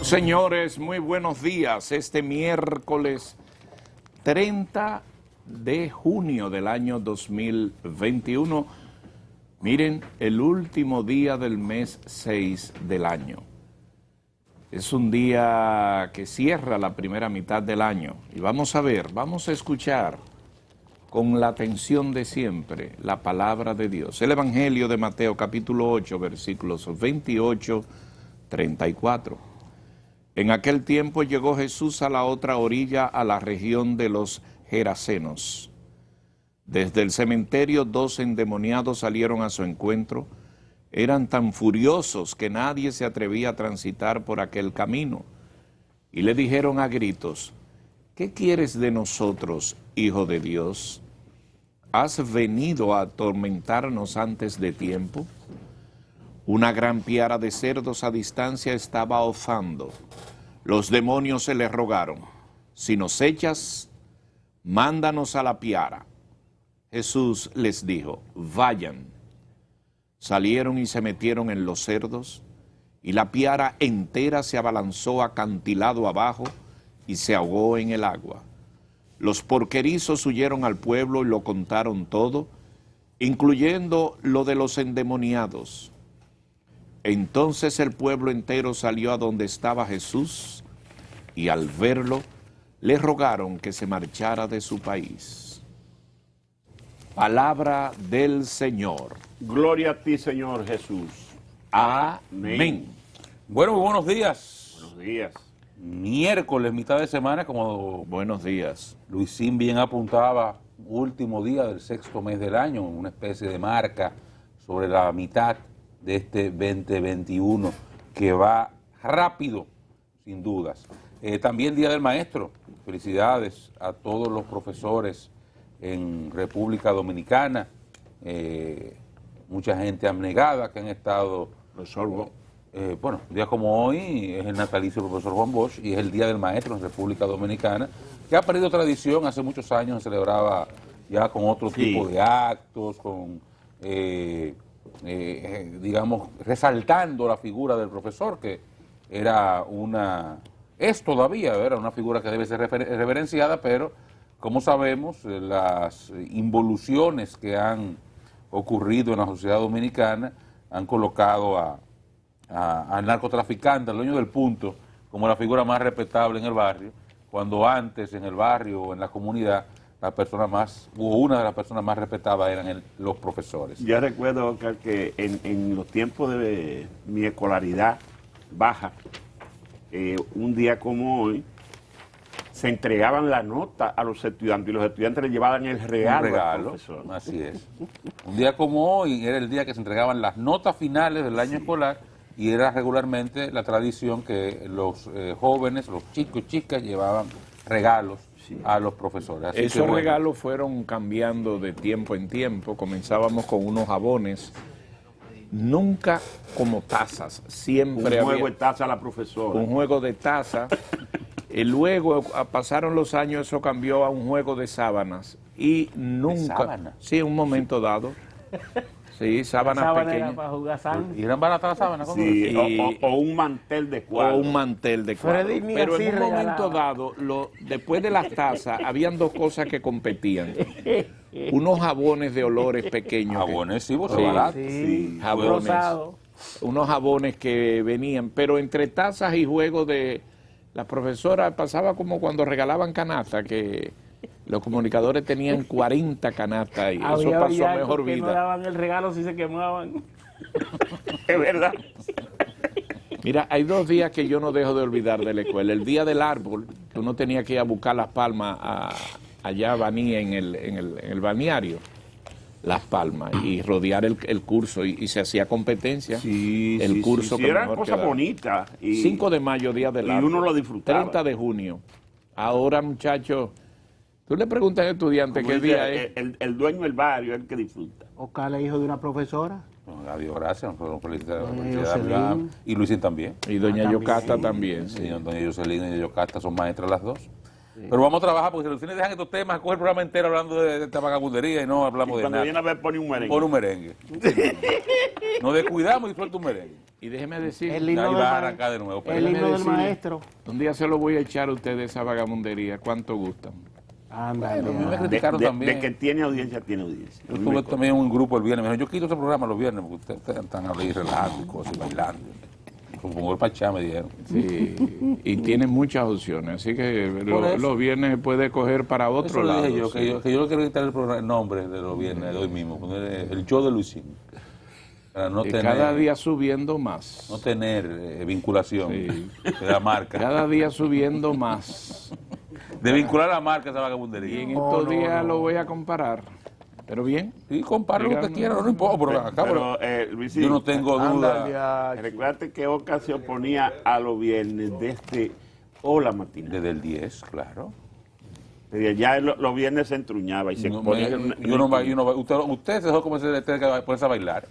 Señores, muy buenos días. Este miércoles 30 de junio del año 2021. Miren, el último día del mes 6 del año. Es un día que cierra la primera mitad del año. Y vamos a ver, vamos a escuchar con la atención de siempre la palabra de Dios. El Evangelio de Mateo capítulo 8, versículos 28, 34. En aquel tiempo llegó Jesús a la otra orilla, a la región de los Gerasenos. Desde el cementerio 2 endemoniados salieron a su encuentro. Eran tan furiosos que nadie se atrevía a transitar por aquel camino. Y le dijeron a gritos: ¿qué quieres de nosotros, Hijo de Dios? ¿Has venido a atormentarnos antes de tiempo? Una gran piara de cerdos a distancia estaba ozando. Los demonios se le rogaron: si nos echas, mándanos a la piara. Jesús les dijo: vayan. Salieron y se metieron en los cerdos, y la piara entera se abalanzó acantilado abajo y se ahogó en el agua. Los porquerizos huyeron al pueblo y lo contaron todo, incluyendo lo de los endemoniados. Entonces el pueblo entero salió a donde estaba Jesús, y al verlo, le rogaron que se marchara de su país. Palabra del Señor. Gloria a ti, Señor Jesús. Amén. Bueno, muy buenos días. Buenos días. Miércoles, mitad de semana, como Buenos días. Luisín bien apuntaba, último día del sexto mes del año, una especie de marca sobre la mitad de este 2021 que va rápido, sin dudas. También Día del Maestro. Felicidades a todos los profesores en República Dominicana. Mucha gente abnegada que han estado... Profesor, bueno, un día como hoy es el natalicio del profesor Juan Bosch y es el Día del Maestro en República Dominicana, que ha perdido tradición. Hace muchos años se celebraba ya con otro tipo de actos, con, digamos, resaltando la figura del profesor, que era es todavía, era una figura que debe ser reverenciada, pero como sabemos, las involuciones que han ocurrido en la sociedad dominicana han colocado al narcotraficante, al dueño del punto, como la figura más respetable en el barrio, cuando antes en el barrio o en la comunidad la persona más, o una de las personas más respetadas eran los profesores. yo recuerdo que en los tiempos de mi escolaridad baja, un día como hoy, se entregaban la nota a los estudiantes y los estudiantes le llevaban el regalo al profesor. Así es. Un día como hoy era el día que se entregaban las notas finales del año escolar, y era regularmente la tradición que los jóvenes, los chicos y chicas llevaban regalos a los profesores. Así Esos regalos fueron cambiando de tiempo en tiempo. Comenzábamos con unos jabones, nunca como tazas, siempre Un juego había de taza a la profesora. un juego de taza. Y luego pasaron los años, eso cambió a un juego de sábanas. Y nunca... sábanas? Sí, en un momento dado. Sí, sábanas pequeñas. Para jugar sangre. ¿Y eran baratas las sábanas? Sí, Y- o un mantel de cuadro. O un mantel de cuadro. Freddy ni Pero así en un momento regalaba. dado, después de las tazas, habían dos cosas que competían. Unos jabones de olores pequeños. Jabones, sí, vos Sí. baratos. Sí, Jabones. rosado. Unos jabones que venían, pero entre tazas y juegos de... La profesora pasaba como cuando regalaban canastas, que los comunicadores tenían 40 canastas y eso Había pasó villancos mejor que no vida. daban el regalo si se quemaban. Es verdad. Mira, hay 2 días que yo no dejo de olvidar de la escuela. El día del árbol, que uno tenía que ir a buscar las palmas allá a Baní en el balneario. Las Palmas, y rodear el curso, y se hacía competencia. El curso que eran mejor cosas quedaba. bonitas. 5 de mayo, Día del y Árbol. uno lo disfrutaba. 30 de junio. Ahora, muchachos, tú le preguntas al estudiante Como qué dice, día es. el dueño del barrio es el que disfruta. Oscar es hijo de una profesora. Adiós, gracias. Nos felicitamos. Jocelyn. Y Luisín también. Y doña también. Yocasta también. Sí, doña Jocelyn y doña Yocasta son maestras las dos. Pero vamos a trabajar, porque si los fines dejan estos temas, coge el programa entero hablando de esta vagabundería y no hablamos de Cuando nada. viene a ver, pone un merengue. Pon un merengue. Nos descuidamos y suelta un merengue. Y déjeme decir, El himno Ahí del va a ma- arrancar de nuevo. el himno del decirle. maestro. un día se lo voy a echar a ustedes esa vagamundería. ¿Cuánto gustan? Ándale. Bueno, me De, criticaron también. de que tiene audiencia, tiene audiencia. Yo tuve también un grupo el viernes. Me dijeron, yo quito ese programa los viernes porque ustedes están ahí relajando y cosas, y bailando. Como el Pachá me dijeron. Sí, y tiene muchas opciones, así que Por eso. los viernes puede coger para otro Eso lo lado. dije yo, sí. que yo no quiero quitar el nombre de los viernes de hoy mismo, poner el show de Luisín. Para no Y tener, cada día subiendo más. no tener vinculación Sí. de la marca. Cada día subiendo más. De vincular la marca a esa Y vagabundería. en estos días lo voy a comparar. Pero bien. Sí, compare lo que usted quiera, no importa, pero acá Pero, Luisín, yo no tengo duda. Ándale, recuérdate que Oca se oponía a los viernes desde Hola Matina. Desde el 10, claro. Ya los viernes se entruñaba y se No, ponía... usted se dejó comenzar a ponerse a bailar.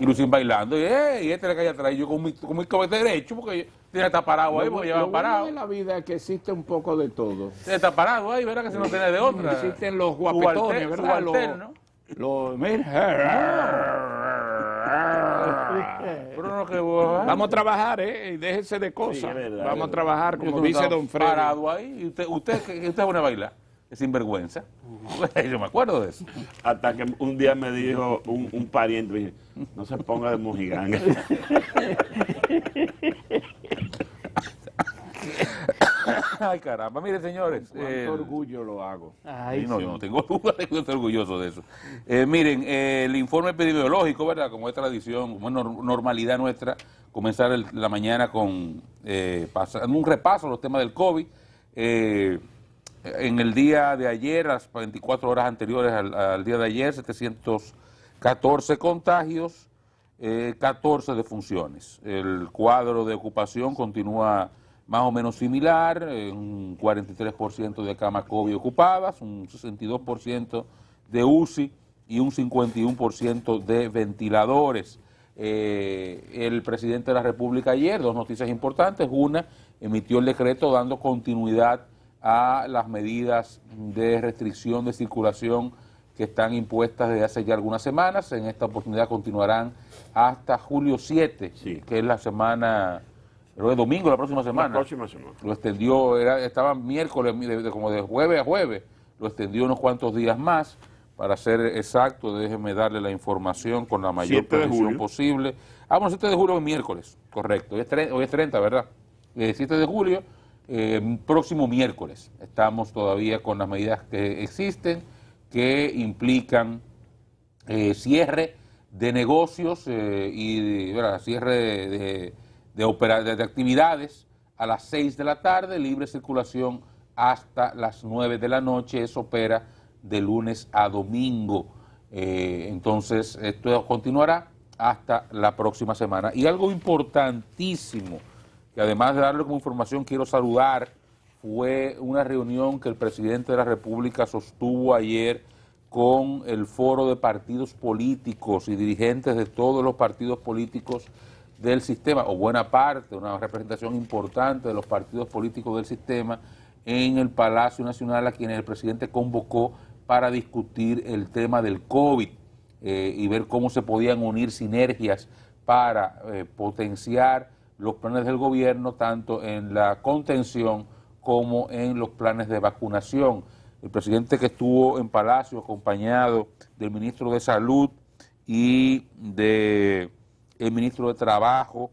Y Lucín bailando, y este le cae atrás, y yo con mi cabeza derecho, porque tiene que estar parado ahí, porque Lo llevan bueno parado. de la vida es que existe un poco de todo. Tiene que estar parado ahí, verá que se no tiene de otra. Existen los guapetones, ¿verdad? Subalterno. Pero no que vos, Vamos a trabajar, ¿eh? Y déjese de cosas. Sí, es verdad, Vamos a es trabajar, yo como que dice estaba don Freddy. parado ahí, y usted pone a bailar, es sinvergüenza. Yo me acuerdo de eso. Hasta que un día me dijo un pariente, me dijo, no se ponga de mojiganga. Ay, caramba, mire, señores. Cuánto orgullo lo hago. Ay, No, sí. yo no tengo duda de que yo estoy orgulloso de eso. Miren, el informe epidemiológico, ¿verdad? Como es tradición, como es normalidad nuestra, comenzar la mañana con pasando un repaso a los temas del COVID. En el día de ayer, las 24 horas anteriores al día de ayer, 714 contagios, 14 defunciones. El cuadro de ocupación continúa más o menos similar, un 43% de camas COVID ocupadas, un 62% de UCI y un 51% de ventiladores. El presidente de la República ayer, dos noticias importantes. Una, emitió el decreto dando continuidad a las medidas de restricción de circulación que están impuestas desde hace ya algunas semanas. En esta oportunidad continuarán hasta julio 7, Sí. que es la semana, pero es domingo la próxima semana. La próxima semana. Lo extendió, estaba miércoles, como de jueves a jueves, lo extendió unos cuantos días más. Para ser exacto, déjeme darle la información con la mayor 7 de precisión julio. posible. Bueno, 7 de julio es miércoles, correcto. Hoy es 30, ¿verdad? 7 de julio, próximo miércoles. Estamos todavía con las medidas que existen, que implican cierre de negocios y ¿verdad? Cierre de actividades a las 6 de la tarde, libre circulación hasta las 9 de la noche. Eso opera de lunes a domingo. Entonces, esto continuará hasta la próxima semana. Y algo importantísimo, que además de darle como información, quiero saludar, fue una reunión que el presidente de la República sostuvo ayer con el foro de partidos políticos y dirigentes de todos los partidos políticos del sistema, o buena parte, una representación importante de los partidos políticos del sistema en el Palacio Nacional, a quienes el presidente convocó para discutir el tema del COVID y ver cómo se podían unir sinergias para potenciar los planes del gobierno, tanto en la contención como en los planes de vacunación. El presidente, que estuvo en Palacio acompañado del ministro de Salud y del ministro de Trabajo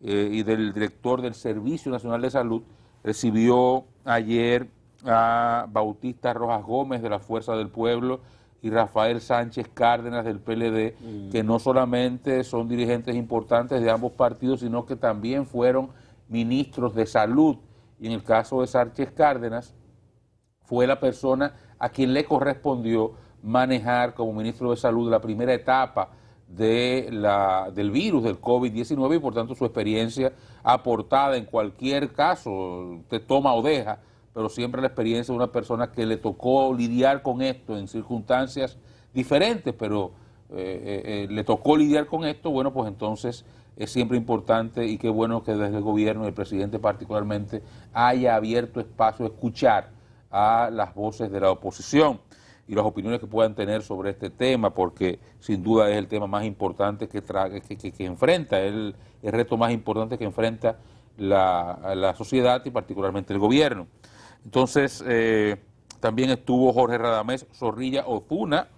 y del director del Servicio Nacional de Salud, recibió ayer a Bautista Rojas Gómez de la Fuerza del Pueblo y Rafael Sánchez Cárdenas del PLD, que no solamente son dirigentes importantes de ambos partidos, sino que también fueron ministros de salud. Y en el caso de Sánchez Cárdenas, fue la persona a quien le correspondió manejar como ministro de Salud la primera etapa del virus, del COVID-19, y por tanto su experiencia aportada en cualquier caso, te toma o deja, pero siempre la experiencia de una persona que le tocó lidiar con esto en circunstancias diferentes, pero le tocó lidiar con esto. Bueno, pues entonces es siempre importante, y qué bueno que desde el gobierno y el presidente particularmente haya abierto espacio a escuchar a las voces de la oposición. y las opiniones que puedan tener sobre este tema, porque sin duda es el tema más importante que enfrenta, el reto más importante que enfrenta la sociedad y particularmente el gobierno. Entonces, también estuvo Jorge Radamés Zorrilla Ozuna,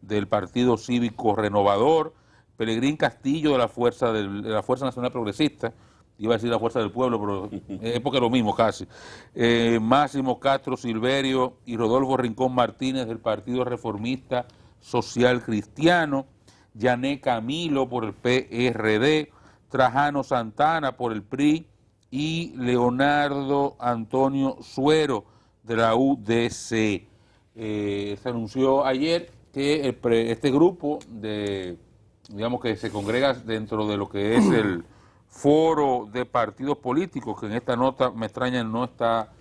del Partido Cívico Renovador, Pelegrín Castillo, de la Fuerza Nacional Progresista, iba a decir la Fuerza del Pueblo, pero es porque es lo mismo casi, Máximo Castro Silverio y Rodolfo Rincón Martínez, del Partido Reformista Social Cristiano, Yané Camilo por el PRD, Trajano Santana por el PRI y Leonardo Antonio Suero de la UDC. Se anunció ayer que este grupo digamos que se congrega dentro de lo que es el foro de partidos políticos, que en esta nota me extraña no está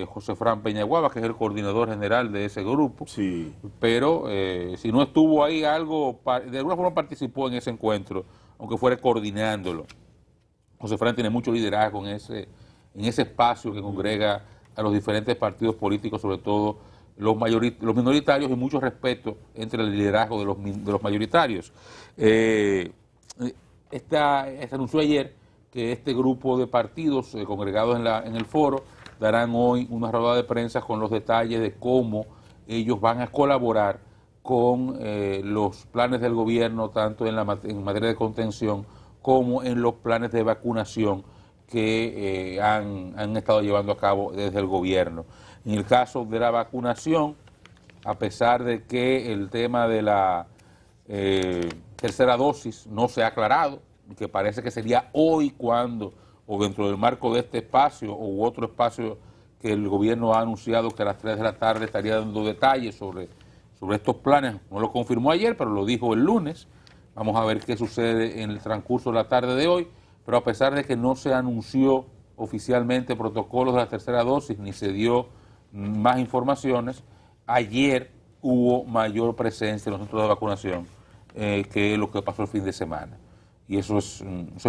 José Fran Peñaguaba, que es el coordinador general de ese grupo, Sí. pero si no estuvo ahí algo, de alguna forma participó en ese encuentro, aunque fuera coordinándolo. José Fran tiene mucho liderazgo en ese espacio que congrega a los diferentes partidos políticos, sobre todo los minoritarios, y mucho respeto entre el liderazgo de los mayoritarios. Se anunció ayer que este grupo de partidos congregados en el foro darán hoy una rueda de prensa con los detalles de cómo ellos van a colaborar con los planes del gobierno, tanto en materia de contención como en los planes de vacunación que han estado llevando a cabo desde el gobierno. En el caso de la vacunación, a pesar de que el tema de la tercera dosis no se ha aclarado, que parece que sería hoy cuando, o dentro del marco de este espacio u otro espacio que el gobierno ha anunciado que a las 3 de la tarde estaría dando detalles sobre estos planes. No lo confirmó ayer, pero lo dijo el lunes. Vamos a ver qué sucede en el transcurso de la tarde de hoy, pero a pesar de que no se anunció oficialmente protocolos de la tercera dosis, ni se dio más informaciones, ayer hubo mayor presencia en los centros de vacunación que lo que pasó el fin de semana. Y eso es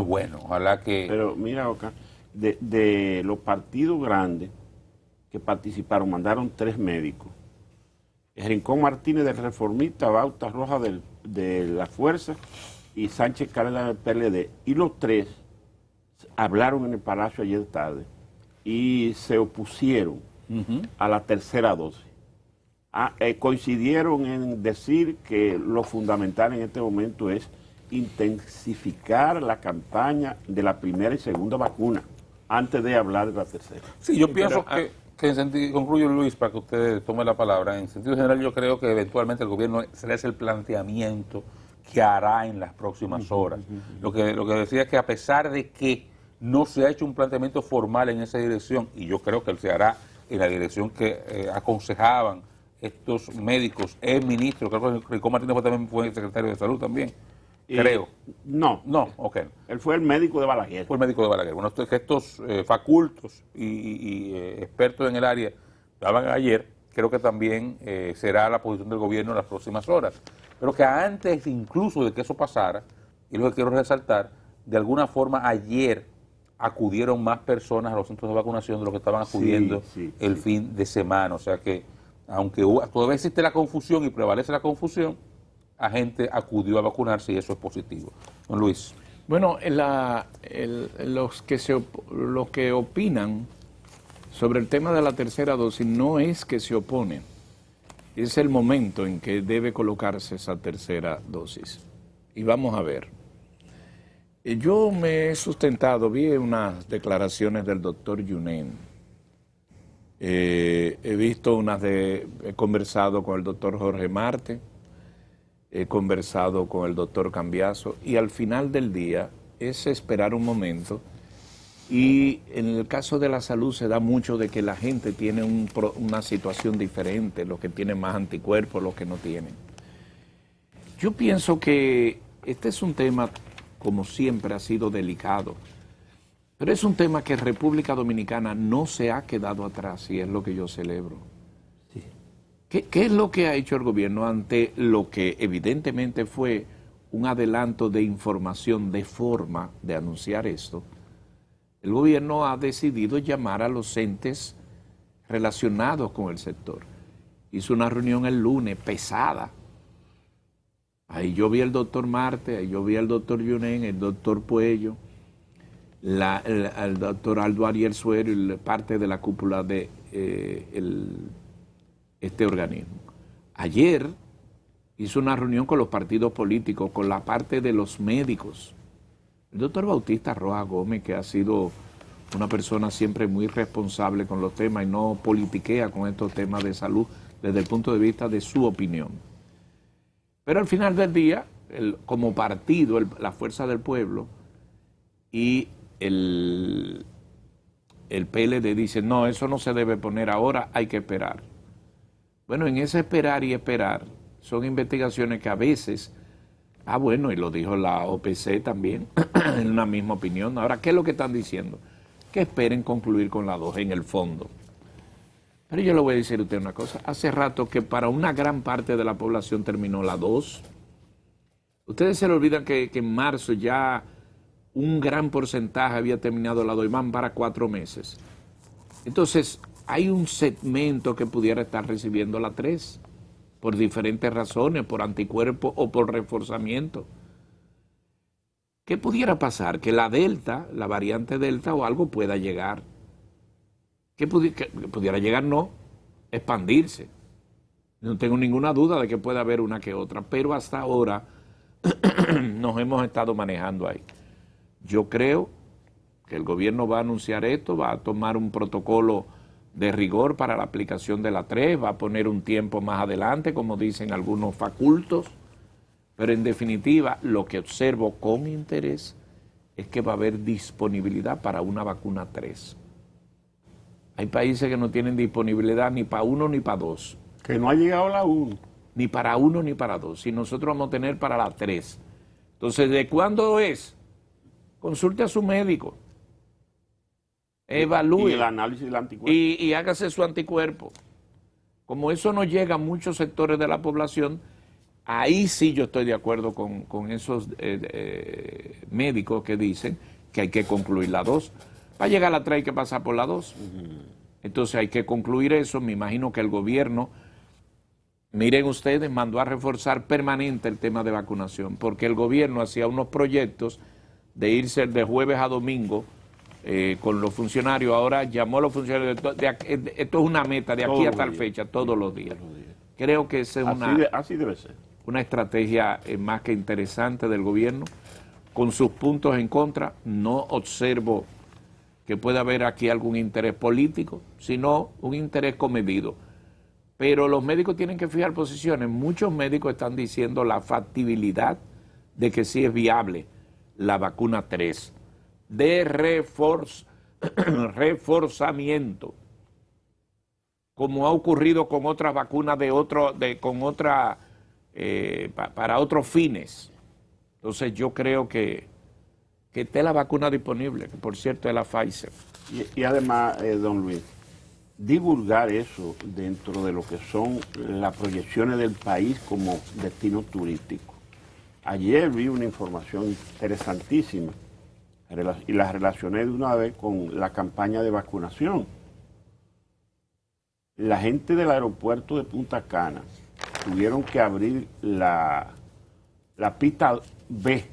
bueno. Ojalá que... Pero mira, Oca, de los partidos grandes que participaron, mandaron 3 médicos. Rincón Martínez del Reformista, Bauta Roja de la Fuerza y Sánchez Cárdenas del PLD. Y los 3 hablaron en el Palacio ayer tarde y se opusieron a la tercera dosis. Coincidieron en decir que lo fundamental en este momento es intensificar la campaña de la primera y segunda vacuna antes de hablar de la tercera. Sí, yo pienso que en sentido, concluyo, Luis, para que usted tome la palabra. En sentido general, yo creo que eventualmente el gobierno será ese el planteamiento que hará en las próximas horas. Lo que decía es que a pesar de que no se ha hecho un planteamiento formal en esa dirección, y yo creo que se hará en la dirección que aconsejaban estos médicos, el ministro, creo que Rincón Martínez también fue el secretario de Salud también, creo. No, Ok. él fue el médico de Balaguer. Fue el médico de Balaguer. Bueno, estos facultos y expertos en el área estaban ayer, creo que también será la posición del gobierno en las próximas horas. Pero que antes incluso de que eso pasara, y lo que quiero resaltar, de alguna forma ayer acudieron más personas a los centros de vacunación de lo que estaban acudiendo el fin de semana. O sea que, aunque todavía existe la confusión y prevalece la confusión, la gente acudió a vacunarse y eso es positivo. Don Luis. Bueno, los que opinan sobre el tema de la tercera dosis no es que se oponen, es el momento en que debe colocarse esa tercera dosis. Y vamos a ver. Yo me he sustentado, vi unas declaraciones del doctor Yunen. He visto he conversado con el doctor Jorge Marte, he conversado con el doctor Cambiaso, y al final del día es esperar un momento. Y en el caso de la salud se da mucho de que la gente tiene una situación diferente, los que tienen más anticuerpos, los que no tienen. Yo pienso que este es un tema, como siempre, ha sido delicado, pero es un tema que República Dominicana no se ha quedado atrás, y es lo que yo celebro. Sí. ¿Qué es lo que ha hecho el gobierno ante lo que evidentemente fue un adelanto de información, de forma de anunciar esto? El gobierno ha decidido llamar a los entes relacionados con el sector. hizo una reunión el lunes pesada. Ahí yo vi al doctor Marte, ahí yo vi al doctor Yunen, el doctor Puello, al doctor Aldo Ariel Suero y parte de la cúpula de este organismo. Ayer hizo una reunión con los partidos políticos, con la parte de los médicos. El doctor Bautista Rojas Gómez, que ha sido una persona siempre muy responsable con los temas y no politiquea con estos temas de salud desde el punto de vista de su opinión. Pero al final del día, como partido, la Fuerza del Pueblo y el PLD dicen, no, eso no se debe poner ahora, hay que esperar. Bueno, en ese esperar y esperar son investigaciones que a veces, bueno, y lo dijo la OPC también, en una misma opinión. Ahora, ¿qué es lo que están diciendo? Que esperen concluir con la 2 en el fondo. Pero yo le voy a decir a usted una cosa. Hace rato que para una gran parte de la población terminó la 2. Ustedes se le olvidan que en marzo ya un gran porcentaje había terminado la 2 y van para 4 meses. Entonces, hay un segmento que pudiera estar recibiendo la 3 por diferentes razones, por anticuerpos o por reforzamiento. ¿Qué pudiera pasar? Que la Delta, la variante Delta o algo pueda llegar. Que pudiera llegar, no, expandirse. No tengo ninguna duda de que pueda haber una que otra, pero hasta ahora nos hemos estado manejando ahí. Yo creo que el gobierno va a anunciar esto, va a tomar un protocolo de rigor para la aplicación de la 3, va a poner un tiempo más adelante, como dicen algunos facultos, pero en definitiva lo que observo con interés es que va a haber disponibilidad para una vacuna 3. Hay países que no tienen disponibilidad ni para 1 ni para 2. Que no ha llegado la 1. Ni para 1 ni para 2. Y nosotros vamos a tener para la 3. Entonces, ¿de cuándo es? Consulte a su médico. Evalúe. Y el análisis del anticuerpo. Y hágase su anticuerpo. Como eso no llega a muchos sectores de la población, ahí sí yo estoy de acuerdo con esos médicos que dicen que hay que concluir la 2. Para llegar a la 3 hay que pasar por la 2. Entonces hay que concluir eso. Me imagino que el gobierno, miren ustedes, mandó a reforzar permanente el tema de vacunación, porque el gobierno hacía unos proyectos de irse de jueves a domingo con los funcionarios. Ahora llamó a los funcionarios, esto es una meta de aquí a tal fecha, todos los días. Creo que esa es así debe ser. Una estrategia más que interesante del gobierno, con sus puntos en contra. No observo que pueda haber aquí algún interés político, sino un interés comedido. Pero los médicos tienen que fijar posiciones. Muchos médicos están diciendo la factibilidad de que sí es viable la vacuna 3, de reforzamiento, como ha ocurrido con otras vacunas para otros fines. Entonces yo creo que esté la vacuna disponible, que por cierto es la Pfizer. Y además, don Luis, divulgar eso dentro de lo que son las proyecciones del país como destino turístico. Ayer vi una información interesantísima y la relacioné de una vez con la campaña de vacunación. La gente del aeropuerto de Punta Cana tuvieron que abrir la pista B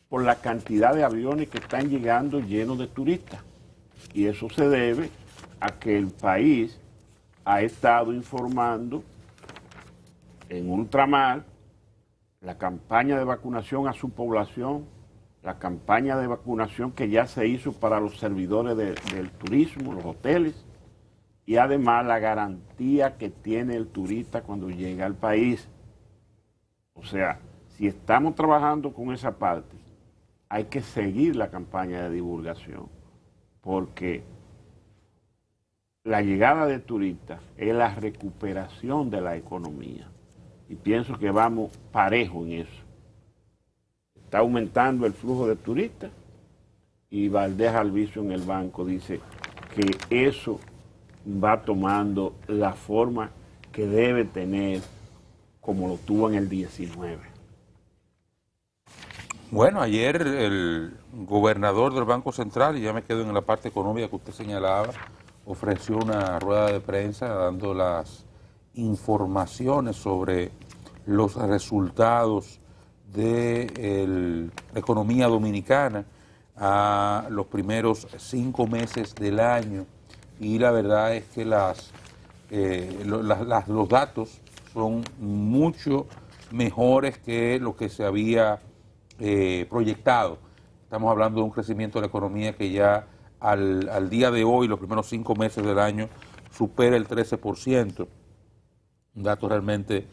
por la cantidad de aviones que están llegando llenos de turistas. Y eso se debe a que el país ha estado informando en ultramar la campaña de vacunación a su población, la campaña de vacunación que ya se hizo para los servidores del turismo, los hoteles, y además la garantía que tiene el turista cuando llega al país. O sea, si estamos trabajando con esa parte, hay que seguir la campaña de divulgación, porque la llegada de turistas es la recuperación de la economía. Y pienso que vamos parejo en eso. Está aumentando el flujo de turistas y Valdés Alviso en el banco dice que eso va tomando la forma que debe tener como lo tuvo en el 19. Bueno, ayer el gobernador del Banco Central, y ya me quedo en la parte económica que usted señalaba, ofreció una rueda de prensa dando las informaciones sobre los resultados de la economía dominicana a los primeros 5 meses del año, y la verdad es que los datos son mucho mejores que lo que se había proyectado. Estamos hablando de un crecimiento de la economía que ya al día de hoy, los primeros 5 meses del año, supera el 13%. Un dato realmente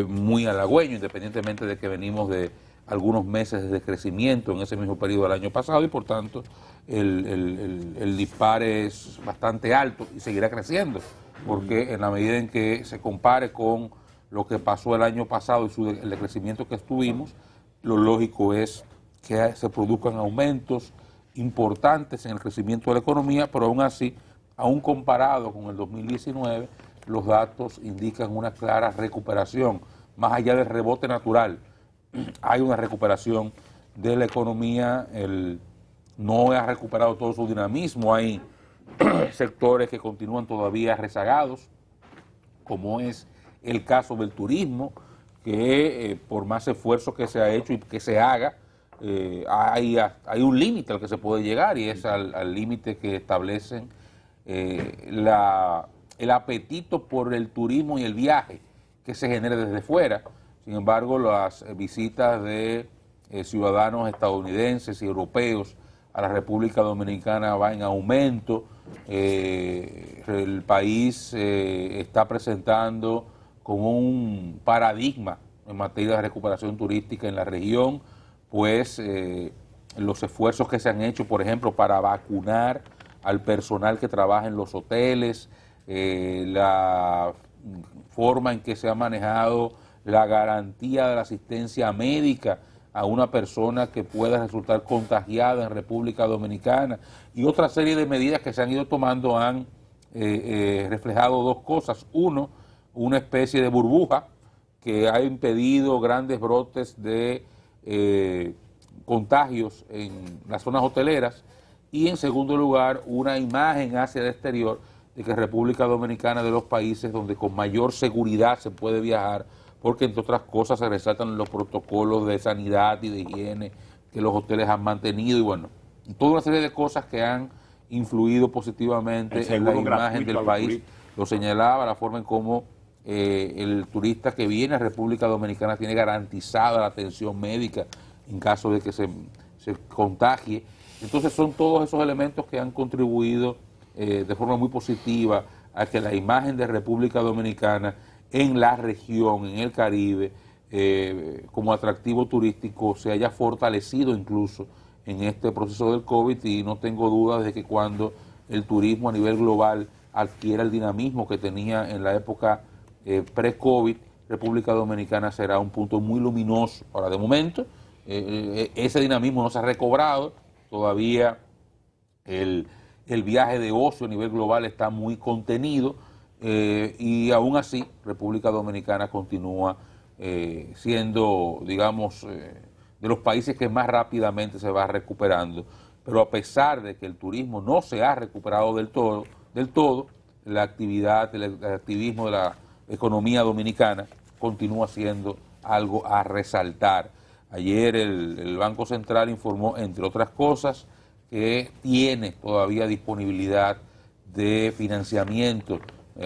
muy halagüeño, independientemente de que venimos de algunos meses de crecimiento en ese mismo periodo del año pasado, y por tanto el dispare es bastante alto y seguirá creciendo, porque en la medida en que se compare con lo que pasó el año pasado y el decrecimiento que estuvimos, lo lógico es que se produzcan aumentos importantes en el crecimiento de la economía, pero aún así, aún comparado con el 2019, los datos indican una clara recuperación, más allá del rebote natural. Hay una recuperación de la economía, no ha recuperado todo su dinamismo, hay sectores que continúan todavía rezagados, como es el caso del turismo, que por más esfuerzo que se ha hecho y que se haga, hay un límite al que se puede llegar, y es al límite que establecen el apetito por el turismo y el viaje que se genere desde fuera. Sin embargo, las visitas de ciudadanos estadounidenses y europeos a la República Dominicana va en aumento. El país está presentando como un paradigma en materia de recuperación turística en la región, pues los esfuerzos que se han hecho, por ejemplo, para vacunar al personal que trabaja en los hoteles, la forma en que se ha manejado la garantía de la asistencia médica a una persona que pueda resultar contagiada en República Dominicana, y otra serie de medidas que se han ido tomando han reflejado dos cosas. Uno, una especie de burbuja que ha impedido grandes brotes de contagios en las zonas hoteleras, y en segundo lugar, una imagen hacia el exterior de que República Dominicana es de los países donde con mayor seguridad se puede viajar, porque entre otras cosas se resaltan los protocolos de sanidad y de higiene que los hoteles han mantenido, y bueno, toda una serie de cosas que han influido positivamente en la imagen del país. Lo señalaba, la forma en cómo el turista que viene a República Dominicana tiene garantizada la atención médica en caso de que se contagie. Entonces son todos esos elementos que han contribuido de forma muy positiva a que la imagen de República Dominicana en la región, en el Caribe, como atractivo turístico, se haya fortalecido incluso en este proceso del COVID, y no tengo dudas de que cuando el turismo a nivel global adquiera el dinamismo que tenía en la época pre-COVID, República Dominicana será un punto muy luminoso. Ahora, de momento, ese dinamismo no se ha recobrado, todavía el viaje de ocio a nivel global está muy contenido, y aún así República Dominicana continúa siendo, digamos, de los países que más rápidamente se va recuperando. Pero a pesar de que el turismo no se ha recuperado del todo, la actividad, el activismo de la economía dominicana continúa siendo algo a resaltar. Ayer el Banco Central informó, entre otras cosas, que tiene todavía disponibilidad de financiamiento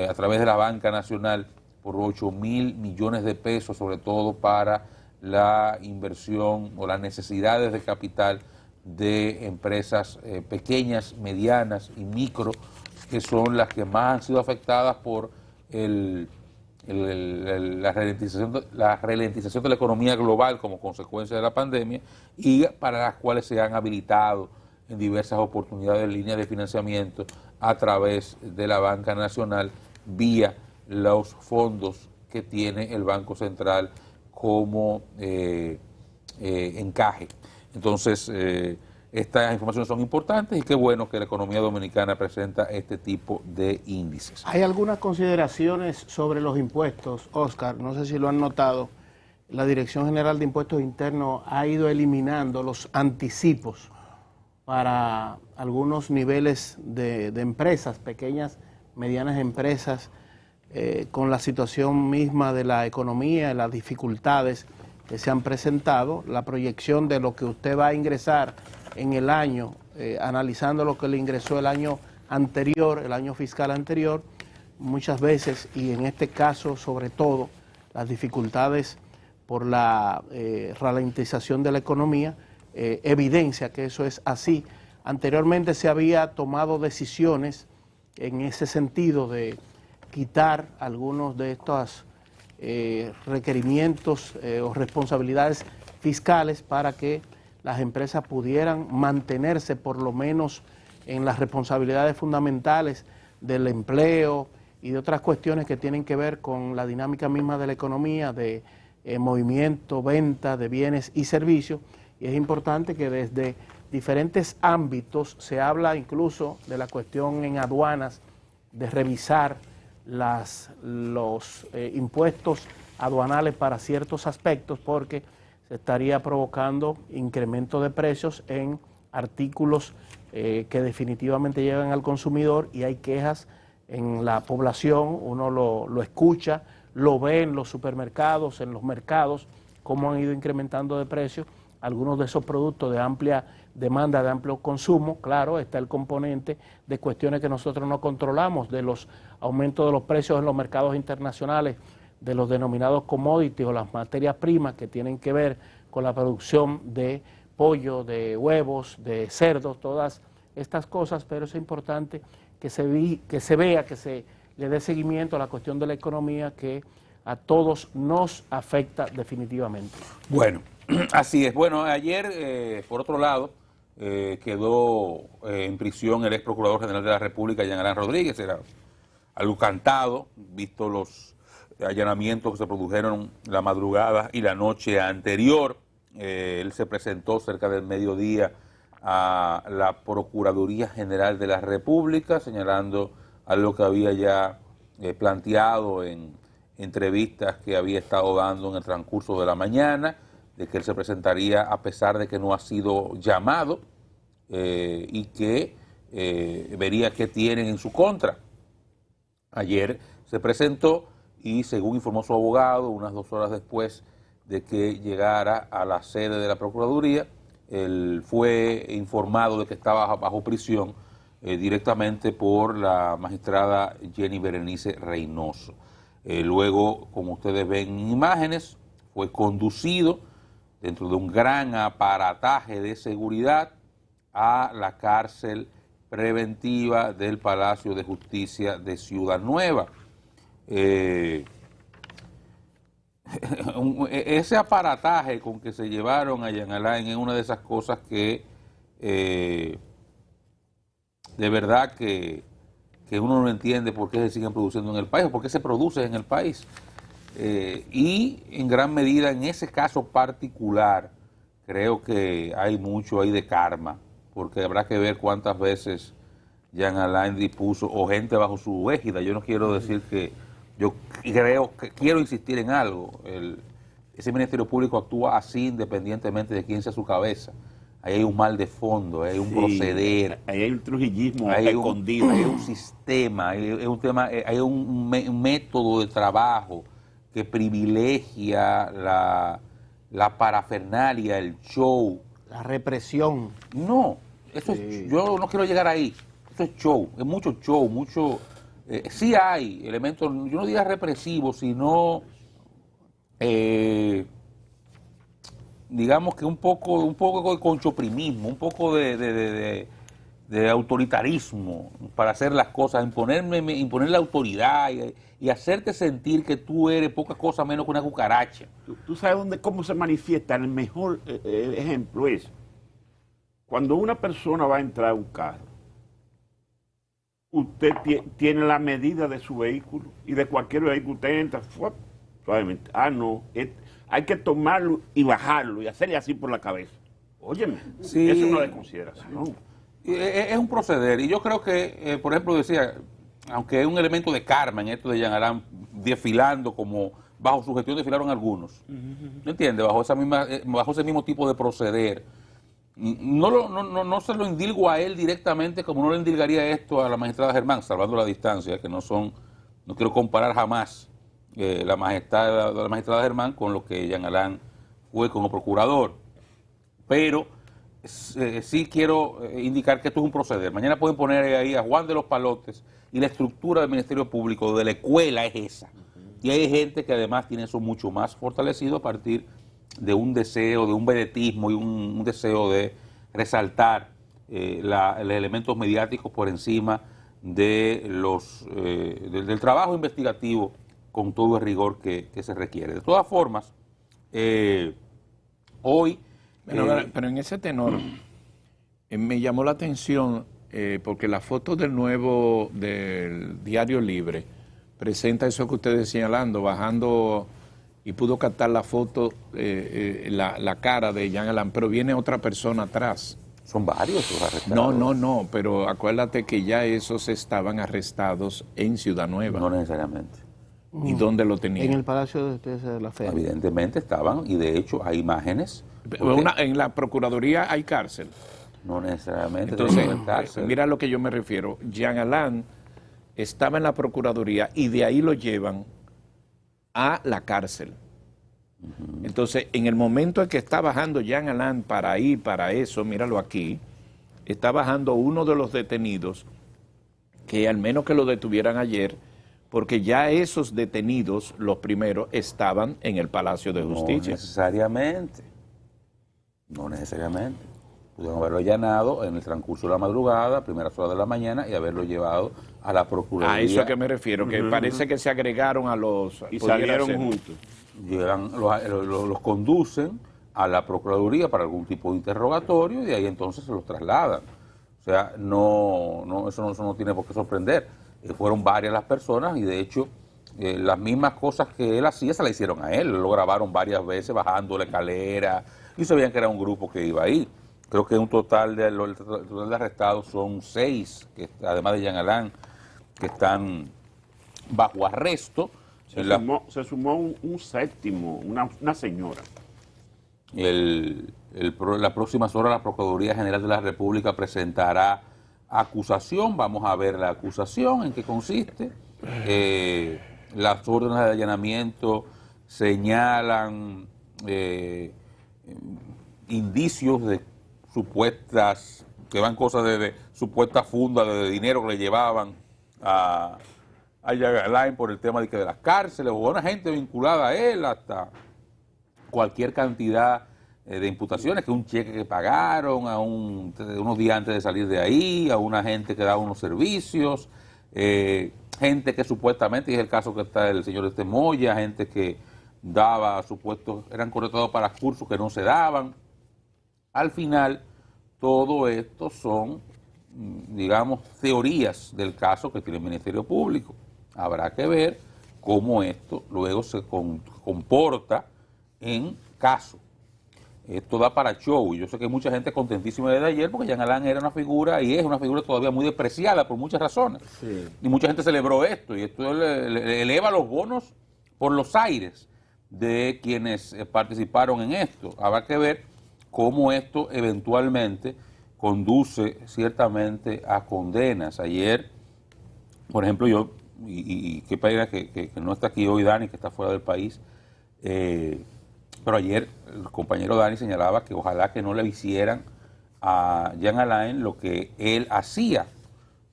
a través de la Banca Nacional por 8.000 millones de pesos, sobre todo para la inversión o las necesidades de capital de empresas pequeñas, medianas y micro, que son las que más han sido afectadas por la ralentización de la economía global como consecuencia de la pandemia, y para las cuales se han habilitado en diversas oportunidades líneas de financiamiento a través de la Banca Nacional vía los fondos que tiene el Banco Central como encaje. Entonces, estas informaciones son importantes, y qué bueno que la economía dominicana presenta este tipo de índices. Hay algunas consideraciones sobre los impuestos, Oscar, no sé si lo han notado. La Dirección General de Impuestos Internos ha ido eliminando los anticipos para algunos niveles de empresas, pequeñas, medianas empresas, con la situación misma de la economía, las dificultades que se han presentado, la proyección de lo que usted va a ingresar en el año, analizando lo que le ingresó el año anterior, el año fiscal anterior, muchas veces, y en este caso sobre todo, las dificultades por la ralentización de la economía, evidencia que eso es así. Anteriormente se había tomado decisiones en ese sentido de quitar algunos de estos requerimientos o responsabilidades fiscales para que las empresas pudieran mantenerse por lo menos en las responsabilidades fundamentales del empleo y de otras cuestiones que tienen que ver con la dinámica misma de la economía, de movimiento, venta de bienes y servicios. Y es importante que desde diferentes ámbitos se habla incluso de la cuestión en aduanas, de revisar los impuestos aduanales para ciertos aspectos, porque se estaría provocando incremento de precios en artículos que definitivamente llegan al consumidor, y hay quejas en la población, uno lo escucha, lo ve en los supermercados, en los mercados, cómo han ido incrementando de precios algunos de esos productos de amplia demanda, de amplio consumo. Claro, está el componente de cuestiones que nosotros no controlamos, de los aumentos de los precios en los mercados internacionales, de los denominados commodities o las materias primas que tienen que ver con la producción de pollo, de huevos, de cerdos, todas estas cosas, pero es importante que se vea, que se le dé seguimiento a la cuestión de la economía que a todos nos afecta definitivamente. Bueno, así es. Bueno, ayer, por otro lado, quedó en prisión el ex procurador general de la República, Jean Alain Rodríguez. Era algo cantado, visto los allanamientos que se produjeron la madrugada y la noche anterior. Él se presentó cerca del mediodía a la Procuraduría General de la República, señalando algo que había ya planteado en entrevistas que había estado dando en el transcurso de la mañana, de que él se presentaría a pesar de que no ha sido llamado, y que vería qué tienen en su contra. Ayer se presentó y, según informó su abogado, unas 2 horas después de que llegara a la sede de la Procuraduría, él fue informado de que estaba bajo prisión directamente por la magistrada Jenny Berenice Reynoso. Luego, como ustedes ven en imágenes, fue conducido dentro de un gran aparataje de seguridad a la cárcel preventiva del Palacio de Justicia de Ciudad Nueva. Ese aparataje con que se llevaron a Jean Alain es una de esas cosas que de verdad que uno no entiende por qué se siguen produciendo en el país o por qué se produce en el país. Y en gran medida en ese caso particular creo que hay mucho ahí de karma, porque habrá que ver cuántas veces Jean Alain dispuso o gente bajo su égida. Yo no quiero decir que yo quiero insistir en algo. Ese Ministerio Público actúa así independientemente de quién sea su cabeza. Ahí hay un mal de fondo, hay un proceder. Ahí hay un trujillismo escondido. Hay un sistema, hay un método de trabajo que privilegia la parafernalia, el show. La represión. No, eso es, yo no quiero llegar ahí. Eso es show, es mucho show, mucho. Sí hay elementos, yo no diría represivos, sino digamos que un poco de conchoprimismo, un poco de autoritarismo para hacer las cosas, imponer la autoridad y hacerte sentir que tú eres poca cosa menos que una cucaracha. ¿Tú sabes cómo se manifiesta? El mejor ejemplo es cuando una persona va a entrar a un carro. Usted tiene la medida de su vehículo y de cualquier vehículo usted entra suavemente. No, hay que tomarlo y bajarlo y hacerle así por la cabeza. Óyeme, sí, eso no es de consideración. Es un proceder, y yo creo que, por ejemplo, decía, aunque es un elemento de karma en esto de Jean Alain desfilando, como bajo su gestión desfilaron algunos, ¿me entiendes? Bajo ese mismo tipo de proceder. No se lo indilgo a él directamente como no le indilgaría esto a la magistrada Germán, salvando la distancia, que no son No quiero comparar jamás la magistrada Germán con lo que Jean Alain fue como procurador, pero sí quiero indicar que esto es un proceder. Mañana pueden poner ahí a Juan de los Palotes y la estructura del Ministerio Público de la escuela es esa. Y hay gente que además tiene eso mucho más fortalecido a partir de un deseo, de un vedetismo y un deseo de resaltar los elementos mediáticos por encima de del trabajo investigativo con todo el rigor que se requiere. De todas formas, hoy... Pero en ese tenor me llamó la atención porque la foto del Diario Libre presenta eso que ustedes señalando, bajando y pudo captar la foto, la cara de Jean Alain, pero viene otra persona atrás. Son varios los arrestados. No, pero acuérdate que ya esos estaban arrestados en Ciudad Nueva. No necesariamente. ¿Y dónde lo tenían? En el Palacio de la Fe. Evidentemente estaban, y de hecho hay imágenes. En la Procuraduría hay cárcel. No necesariamente. Entonces, mira a lo que yo me refiero. Jean Alain estaba en la Procuraduría y de ahí lo llevan a la cárcel. Entonces, en el momento en que está bajando Jean Alain para eso, míralo aquí, está bajando uno de los detenidos, que al menos que lo detuvieran ayer, porque ya esos detenidos, los primeros, estaban en el Palacio de Justicia. No necesariamente. Pudieron haberlo allanado en el transcurso de la madrugada, primeras horas de la mañana, y haberlo llevado a la Procuraduría. A eso a que me refiero, que parece que se agregaron a los... Y salieron juntos. Llegan, los conducen a la Procuraduría para algún tipo de interrogatorio y de ahí entonces se los trasladan. O sea, eso no tiene por qué sorprender. Fueron varias las personas y de hecho las mismas cosas que él hacía se las hicieron a él. Lo grabaron varias veces bajando la escalera y sabían que era un grupo que iba ahí. Creo que un total de arrestados son 6, que además de Jean Alain, que están bajo arresto. Se sumó un séptimo, una señora. La próxima hora la Procuraduría General de la República presentará acusación. Vamos a ver la acusación, en qué consiste. Las órdenes de allanamiento señalan indicios de supuestas, que van cosas de supuestas fundas de dinero que le llevaban a Jean Alain por el tema de las cárceles, o una gente vinculada a él, hasta cualquier cantidad de imputaciones, que un cheque que pagaron unos días antes de salir de ahí, a una gente que daba unos servicios, gente que supuestamente, y es el caso que está el señor Moya, gente que daba supuestos, eran contratados para cursos que no se daban. Al final, todo esto son, digamos, teorías del caso que tiene el Ministerio Público. Habrá que ver cómo esto luego se comporta en caso. Esto da para show, y yo sé que hay mucha gente contentísima desde ayer porque Jean Alain era una figura y es una figura todavía muy despreciada por muchas razones. Sí. Y mucha gente celebró esto, y esto le eleva los bonos por los aires de quienes participaron en esto. Habrá que ver cómo esto eventualmente conduce ciertamente a condenas. Ayer, por ejemplo, yo, y qué pena que no está aquí hoy Dani, que está fuera del país, pero ayer el compañero Dani señalaba que ojalá que no le hicieran a Jean Alain lo que él hacía,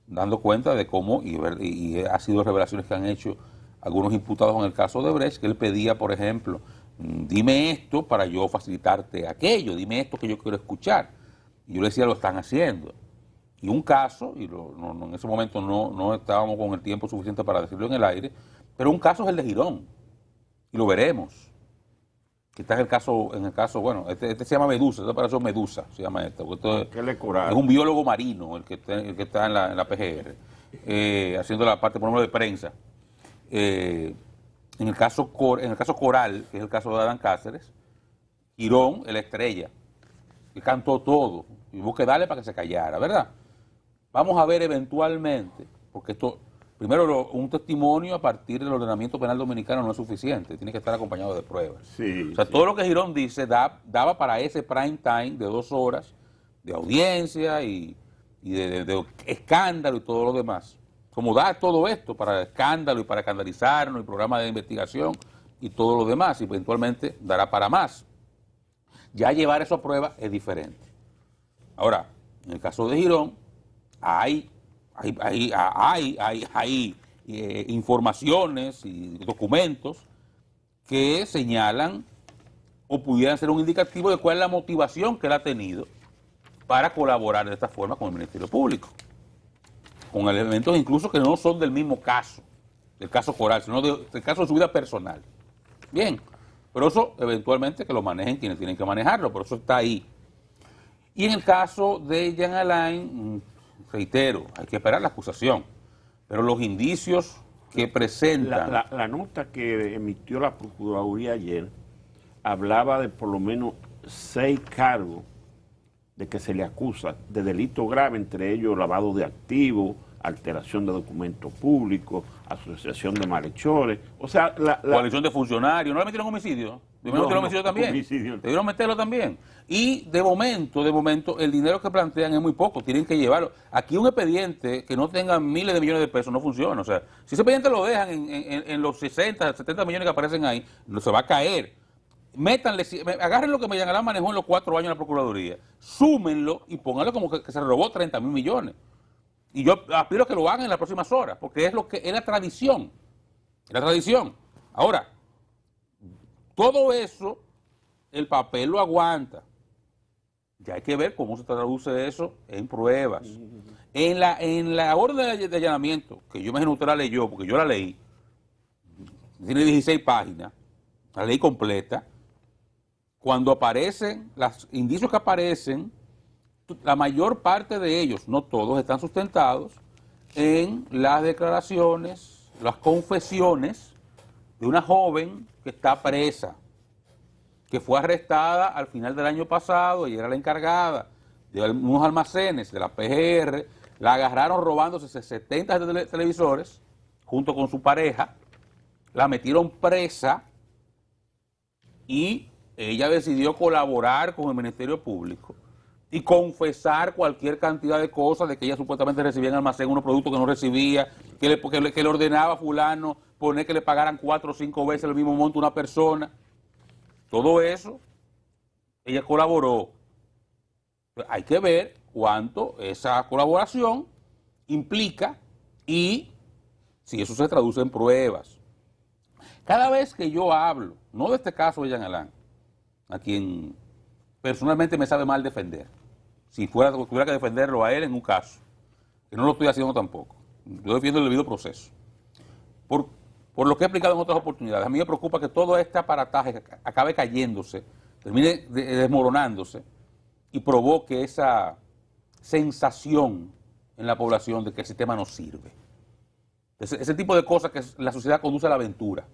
dando cuenta de cómo, y ha sido revelaciones que han hecho algunos imputados en el caso de Brecht, que él pedía, por ejemplo, dime esto para yo facilitarte aquello, dime esto que yo quiero escuchar. Y yo le decía, lo están haciendo. Y un caso, y en ese momento no estábamos con el tiempo suficiente para decirlo en el aire, pero un caso es el de Girón, y lo veremos. Que está en el caso, bueno, este se llama Medusa, esta operación Medusa, se llama esta. Es un biólogo marino el que está en la PGR, haciendo la parte, por ejemplo, de prensa. En el caso Coral, que es el caso de Adán Cáceres, Girón, el estrella, que cantó todo, y hubo que darle para que se callara, ¿verdad? Vamos a ver eventualmente, porque esto, primero, un testimonio a partir del ordenamiento penal dominicano no es suficiente, tiene que estar acompañado de pruebas. Sí, o sea, todo lo que Girón dice daba para ese prime time de 2 horas de audiencia y de escándalo y todo lo demás. como da todo esto para escándalo y para escandalizarnos y programas de investigación y todo lo demás, y eventualmente dará para más. Ya llevar eso a prueba es diferente. Ahora, en el caso de Girón, hay informaciones y documentos que señalan o pudieran ser un indicativo de cuál es la motivación que él ha tenido para colaborar de esta forma con el Ministerio Público, con elementos incluso que no son del mismo caso, del caso Coral, sino del caso de su vida personal. Bien, pero eso eventualmente que lo manejen quienes tienen que manejarlo, pero eso está ahí. Y en el caso de Jean Alain, reitero, hay que esperar la acusación, pero los indicios que presentan... La nota que emitió la Procuraduría ayer hablaba de por lo menos 6 cargos de que se le acusa de delito grave, entre ellos lavado de activos, alteración de documentos públicos, asociación de malhechores, o sea... coalición de funcionarios, ¿no le metieron homicidio? ¿Debieron meterlo homicidio también? Homicidio. Debieron meterlo también. Y de momento, el dinero que plantean es muy poco, tienen que llevarlo. Aquí un expediente que no tenga miles de millones de pesos no funciona. O sea, si ese expediente lo dejan en los 60, 70 millones que aparecen ahí, no se va a caer. Métanle, agarren lo que Jean Alain manejó en los 4 años en la Procuraduría, súmenlo y pónganlo como que se robó 30 mil millones. Y yo aspiro a que lo hagan en las próximas horas, porque es lo que es la tradición. La tradición. Ahora, todo eso, el papel lo aguanta. Ya hay que ver cómo se traduce eso en pruebas. En la orden de allanamiento, que yo imagino usted la leyó, porque yo la leí, tiene 16 páginas, la ley completa. Cuando aparecen, los indicios que aparecen, la mayor parte de ellos, no todos, están sustentados en las declaraciones, las confesiones de una joven que está presa, que fue arrestada al final del año pasado y era la encargada de unos almacenes de la PGR. La agarraron robándose 70 televisores junto con su pareja, la metieron presa y ella decidió colaborar con el Ministerio Público y confesar cualquier cantidad de cosas de que ella supuestamente recibía en almacén unos productos que no recibía, que le ordenaba a fulano poner que le pagaran 4 o 5 veces el mismo monto a una persona. Todo eso, ella colaboró. Hay que ver cuánto esa colaboración implica y si eso se traduce en pruebas. Cada vez que yo hablo, no de este caso de Jean Alain, a quien personalmente me sabe mal defender, si tuviera que defenderlo a él en un caso, que no lo estoy haciendo tampoco, yo defiendo el debido proceso, por lo que he explicado en otras oportunidades. A mí me preocupa que todo este aparataje acabe cayéndose, termine desmoronándose y provoque esa sensación en la población de que el sistema no sirve. Ese tipo de cosas que la sociedad conduce a la aventura.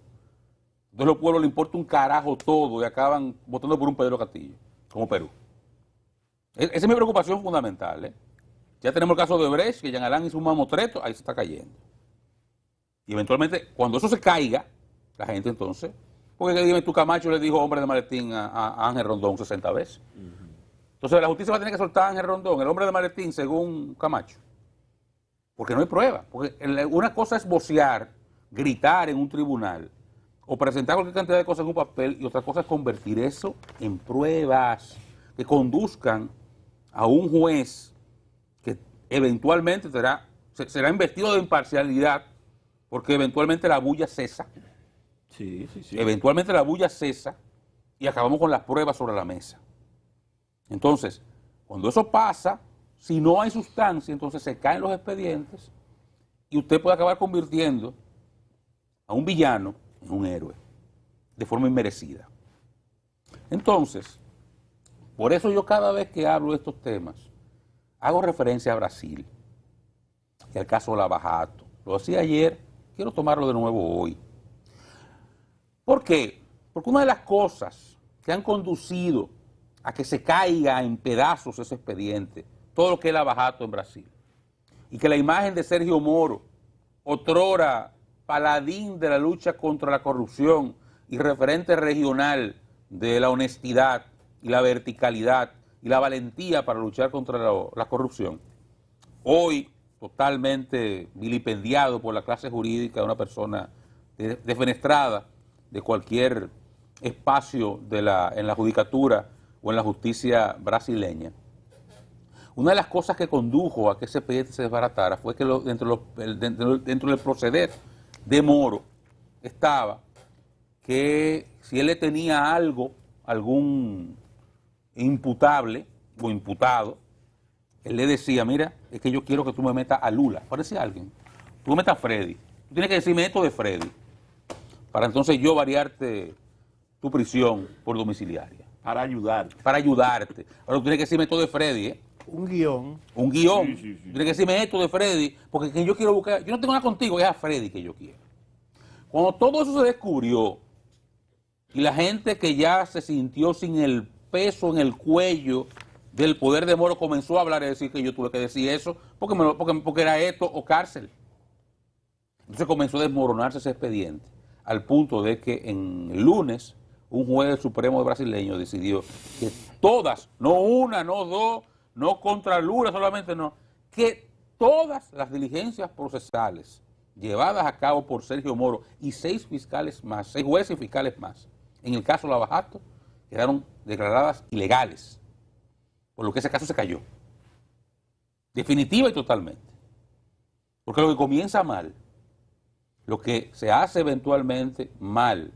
Entonces a los pueblos les importa un carajo todo y acaban votando por un Pedro Castillo, como Perú. Esa es mi preocupación fundamental. Ya tenemos el caso de Brecht, que Jean Alain hizo un mamotreto, ahí se está cayendo. Y eventualmente, cuando eso se caiga, la gente entonces... Porque dime, tu Camacho le dijo hombre de maletín a Ángel Rondón 60 veces. Entonces la justicia va a tener que soltar a Ángel Rondón, el hombre de maletín, según Camacho. Porque no hay prueba. Porque una cosa es vocear, gritar en un tribunal, o presentar cualquier cantidad de cosas en un papel, y otra cosa es convertir eso en pruebas que conduzcan a un juez que eventualmente será investido de imparcialidad, porque eventualmente la bulla cesa. Sí. Eventualmente la bulla cesa y acabamos con las pruebas sobre la mesa. Entonces, cuando eso pasa, si no hay sustancia, entonces se caen los expedientes y usted puede acabar convirtiendo a un villano en un héroe, de forma inmerecida. Entonces, por eso yo cada vez que hablo de estos temas, hago referencia a Brasil y al caso Lava Jato. Lo hacía ayer, quiero tomarlo de nuevo hoy. ¿Por qué? Porque una de las cosas que han conducido a que se caiga en pedazos ese expediente, todo lo que es Lava Jato en Brasil, y que la imagen de Sergio Moro, otrora paladín de la lucha contra la corrupción y referente regional de la honestidad y la verticalidad y la valentía para luchar contra la corrupción, hoy totalmente vilipendiado por la clase jurídica, una persona defenestrada de cualquier espacio en la judicatura o en la justicia brasileña. Una de las cosas que condujo a que ese expediente se desbaratara fue que dentro del proceder de Moro estaba que si él le tenía algún imputable o imputado, él le decía, mira, es que yo quiero que tú me metas a Lula, parece alguien, tú me metas a Freddy, tú tienes que decirme esto de Freddy, para entonces yo variarte tu prisión por domiciliaria. Para ayudarte. Para ayudarte. Ahora tú tienes que decirme esto de Freddy, ¿eh? Un guión. Un guión. Sí, sí, sí. Tienes que decirme esto de Freddy, porque quien yo quiero buscar, yo no tengo nada contigo, es a Freddy que yo quiero. Cuando todo eso se descubrió, y la gente que ya se sintió sin el peso en el cuello del poder de Moro comenzó a hablar y decir que yo tuve que decir eso, porque era esto o cárcel. Entonces comenzó a desmoronarse ese expediente, al punto de que en el lunes un juez supremo brasileño decidió que todas, no una, no dos, no contra Lula solamente, no, que todas las diligencias procesales llevadas a cabo por Sergio Moro y 6 fiscales más, 6 jueces y fiscales más, en el caso Lava Jato, quedaron declaradas ilegales, por lo que ese caso se cayó, definitiva y totalmente. Porque lo que comienza mal, lo que se hace eventualmente mal,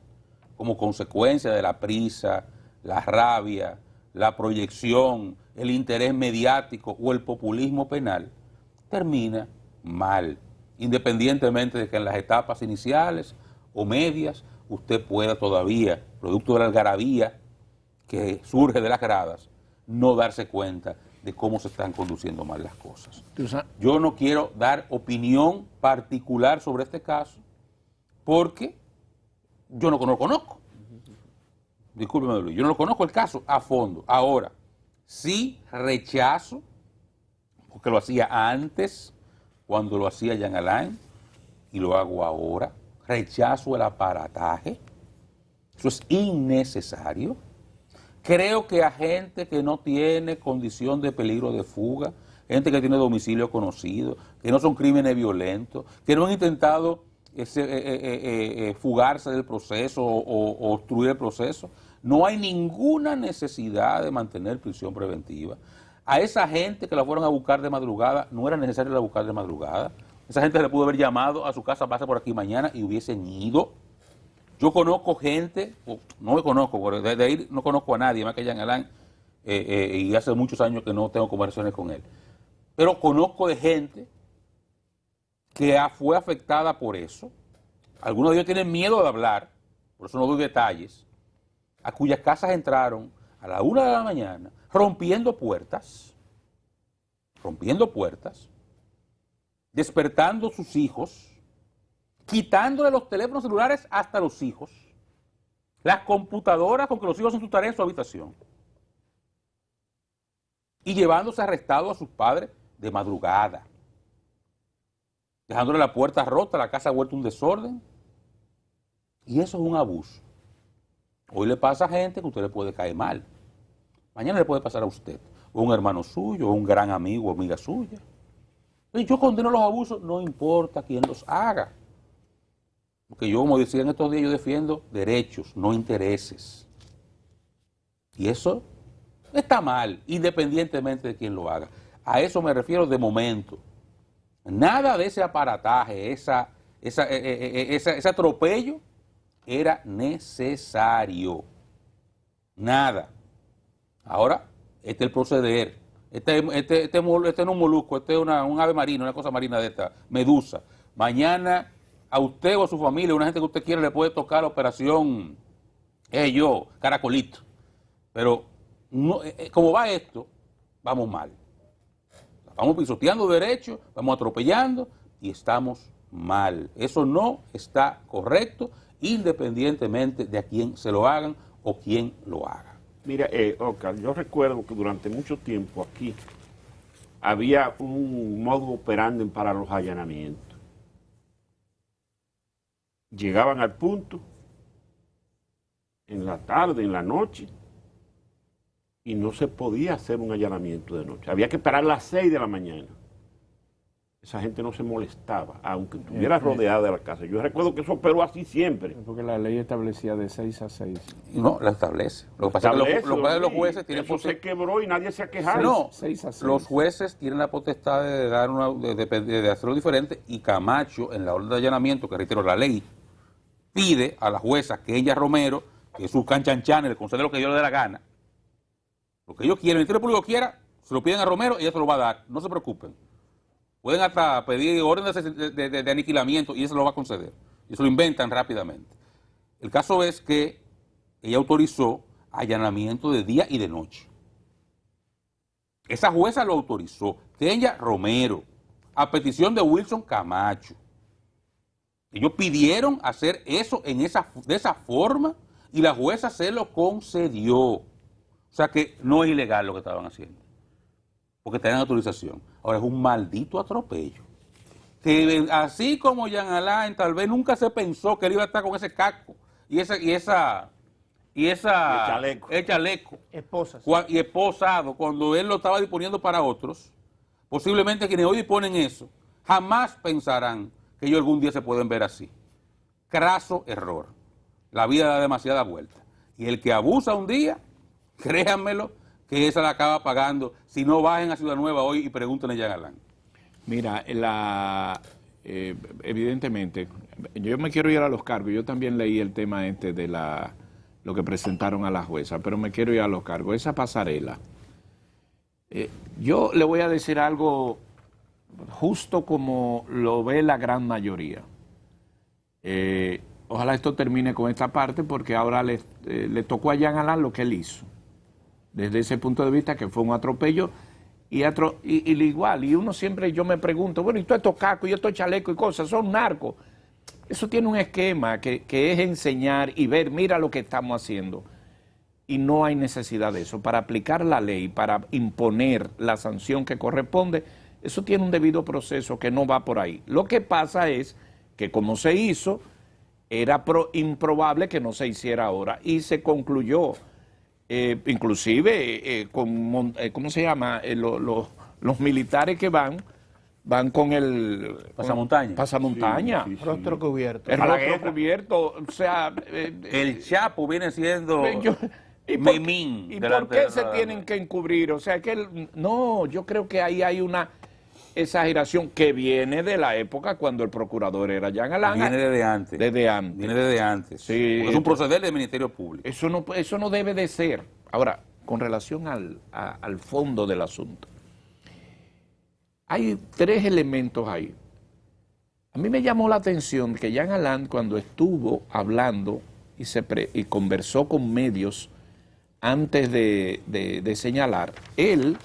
como consecuencia de la prisa, la rabia, la proyección, el interés mediático o el populismo penal, termina mal, independientemente de que en las etapas iniciales o medias usted pueda todavía, producto de la algarabía que surge de las gradas, no darse cuenta de cómo se están conduciendo mal las cosas. Yo no quiero dar opinión particular sobre este caso porque yo no lo conozco. Discúlpeme, Luis, yo no lo conozco el caso a fondo. Ahora, sí rechazo, porque lo hacía antes, cuando lo hacía Jean Alain, y lo hago ahora, rechazo el aparataje. Eso es innecesario. Creo que a gente que no tiene condición de peligro de fuga, gente que tiene domicilio conocido, que no son crímenes violentos, que no han intentado fugarse del proceso o obstruir el proceso, no hay ninguna necesidad de mantener prisión preventiva. A esa gente que la fueron a buscar de madrugada, no era necesario la buscar de madrugada. Esa gente se le pudo haber llamado a su casa, pasa por aquí mañana, y hubiesen ido. Yo conozco gente, no me conozco, porque de ahí no conozco a nadie, más que Jean Alain, y hace muchos años que no tengo conversaciones con él. Pero conozco de gente que fue afectada por eso. Algunos de ellos tienen miedo de hablar, por eso no doy detalles, a cuyas casas entraron a la 1 de la mañana, rompiendo puertas, despertando sus hijos, quitándole los teléfonos celulares hasta los hijos, las computadoras con que los hijos hacen su tarea en su habitación, y llevándose arrestados a sus padres de madrugada, dejándole la puerta rota, la casa ha vuelto un desorden, y eso es un abuso. Hoy le pasa a gente que a usted le puede caer mal, mañana le puede pasar a usted, o un hermano suyo, o un gran amigo o amiga suya. Y yo condeno los abusos, no importa quién los haga. Porque yo, como decía en estos días, yo defiendo derechos, no intereses. Y eso está mal, independientemente de quién lo haga. A eso me refiero de momento. Nada de ese aparataje, ese atropello era necesario. Nada. Ahora, este es el proceder. Este no es un molusco, este es un ave marino, una cosa marina de esta, medusa. Mañana a usted o a su familia, una gente que usted quiere, le puede tocar la operación, caracolito. Pero no, como va esto, vamos mal. Vamos pisoteando derechos, vamos atropellando y estamos mal. Eso no está correcto, independientemente de a quién se lo hagan o quién lo haga. Mira, Oscar, yo recuerdo que durante mucho tiempo aquí había un modo operandi para los allanamientos. Llegaban al punto, en la tarde, en la noche, y no se podía hacer un allanamiento de noche. Había que esperar las 6 de la mañana. esa gente no se molestaba, aunque estuviera rodeada de la casa. Yo recuerdo que eso operó así siempre. Porque la ley establecía de 6 a 6. No, la establece. Lo que pasa es que los jueces tienen eso se quebró y nadie se ha quejado. No, 6 a 6. los jueces tienen la potestad de dar de hacerlo diferente, y Camacho, en la orden de allanamiento, que reitero, la ley pide a la jueza que ella, Romero, que es su canchanchan, le concede lo que Dios le dé la gana. Lo que ellos quieren, el Ministerio Público quiera, se lo piden a Romero y ella se lo va a dar. No se preocupen. Pueden hasta pedir órdenes de aniquilamiento y ella se lo va a conceder. Y eso lo inventan rápidamente. El caso es que ella autorizó allanamiento de día y de noche. Esa jueza lo autorizó. Kenya Romero, a petición de Wilson Camacho. Ellos pidieron hacer eso de esa forma y la jueza se lo concedió. O sea que no es ilegal lo que estaban haciendo, porque tenían autorización. Ahora es un maldito atropello. Que así como Jean Alain tal vez nunca se pensó que él iba a estar con ese casco y el chaleco Esposas. y esposado cuando él lo estaba disponiendo para otros. Posiblemente quienes hoy disponen eso jamás pensarán que ellos algún día se pueden ver así. Craso error. La vida da demasiada vuelta. Y el que abusa un día, créanmelo, que esa la acaba pagando. Si no, bajen a Ciudad Nueva hoy y pregúntenle a Jean Alain. Mira, evidentemente, yo me quiero ir a los cargos. Yo también leí el tema de lo que presentaron a la jueza, pero me quiero ir a los cargos. Esa pasarela. Yo le voy a decir algo justo como lo ve la gran mayoría. Ojalá esto termine con esta parte, porque ahora le tocó a Jean Alain lo que él hizo. Desde ese punto de vista, que fue un atropello y igual. Y uno siempre, yo me pregunto, bueno, y todos estos cascos y estos chalecos y cosas, son narcos. Eso tiene un esquema que es enseñar y ver, mira lo que estamos haciendo. Y no hay necesidad de eso. Para aplicar la ley, para imponer la sanción que corresponde, eso tiene un debido proceso que no va por ahí. Lo que pasa es que como se hizo, era improbable que no se hiciera ahora y se concluyó. Inclusive con, ¿cómo se llama? Los militares que van con el pasamontaña. Sí. Rostro cubierto. El rostro cubierto, o sea... El Chapo viene siendo Memín. ¿Y por qué se tienen que encubrir? O sea, no, yo creo que ahí hay una exageración que viene de la época cuando el procurador era Jean Alain. Viene desde antes. Viene desde antes. Sí, es un proceder del Ministerio Público. Eso no debe de ser. Ahora, con relación al fondo del asunto, hay 3 elementos ahí. A mí me llamó la atención que Jean Alain, cuando estuvo hablando y conversó con medios antes de señalar, él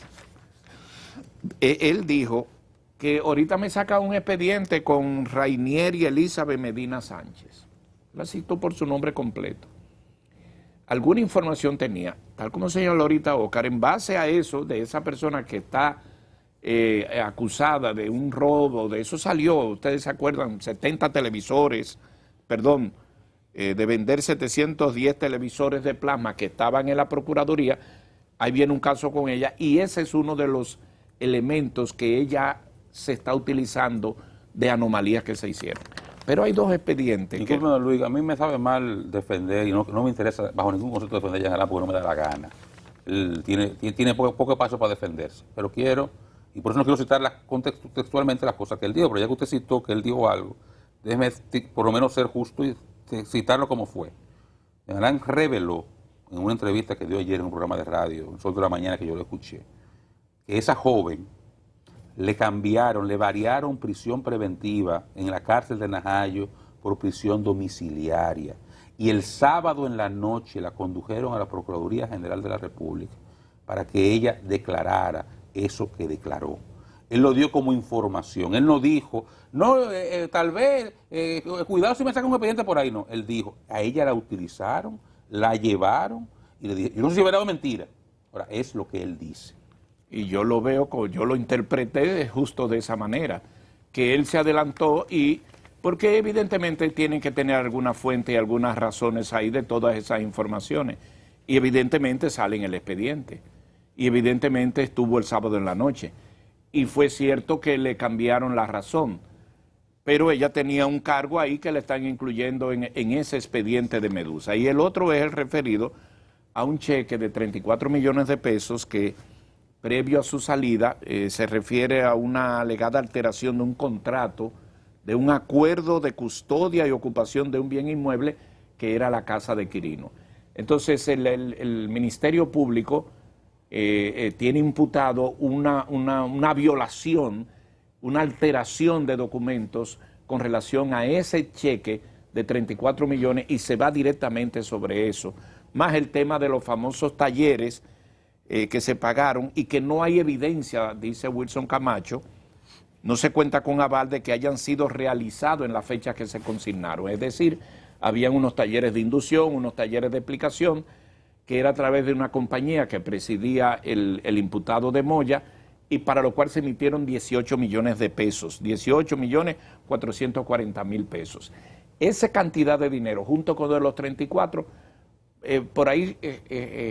dijo que ahorita me saca un expediente con Rainier y Elizabeth Medina Sánchez. La cito por su nombre completo. Alguna información tenía, tal como señaló ahorita Óscar, en base a eso, de esa persona que está acusada de un robo, de eso salió, ustedes se acuerdan, 70 televisores, de vender 710 televisores de plasma que estaban en la Procuraduría. Ahí viene un caso con ella y ese es uno de los elementos que ella se está utilizando de anomalías que se hicieron. Pero hay 2 expedientes. Disculpe, Luis, a mí me sabe mal defender y no me interesa bajo ningún concepto defender a Jean Alain porque no me da la gana. Él tiene poco espacio para defenderse, pero quiero, y por eso no quiero citar textualmente las cosas que él dijo, pero ya que usted citó que él dijo algo, déjeme por lo menos ser justo y citarlo como fue. Jean Alain reveló en una entrevista que dio ayer en un programa de radio, en Sol de la Mañana, que yo lo escuché, que esa joven le variaron prisión preventiva en la cárcel de Najayo por prisión domiciliaria. Y el sábado en la noche la condujeron a la Procuraduría General de la República para que ella declarara eso que declaró. Él lo dio como información. Él no dijo, no, tal vez, cuidado si me sacan un expediente por ahí. No, él dijo, a ella la utilizaron, la llevaron y le dijeron, yo no sé si es verdad o mentira. Ahora, es lo que él dice. Y yo lo veo, yo lo interpreté justo de esa manera, que él se adelantó porque evidentemente tienen que tener alguna fuente y algunas razones ahí de todas esas informaciones. Y evidentemente sale en el expediente. Y evidentemente estuvo el sábado en la noche. y fue cierto que le cambiaron la razón, pero ella tenía un cargo ahí que le están incluyendo en ese expediente de Medusa. Y el otro es el referido a un cheque de 34 millones de pesos que, previo a su salida, se refiere a una alegada alteración de un contrato, de un acuerdo de custodia y ocupación de un bien inmueble que era la casa de Quirino. Entonces el Ministerio Público tiene imputado una violación, una alteración de documentos con relación a ese cheque de 34 millones y se va directamente sobre eso, más el tema de los famosos talleres que se pagaron y que no hay evidencia, dice Wilson Camacho, no se cuenta con aval de que hayan sido realizados en la fecha que se consignaron. Es decir, habían unos talleres de inducción, unos talleres de explicación, que era a través de una compañía que presidía el imputado de Moya y para lo cual se emitieron 18 millones de pesos, 18 millones 440 mil pesos. Esa cantidad de dinero, junto con los 34, por ahí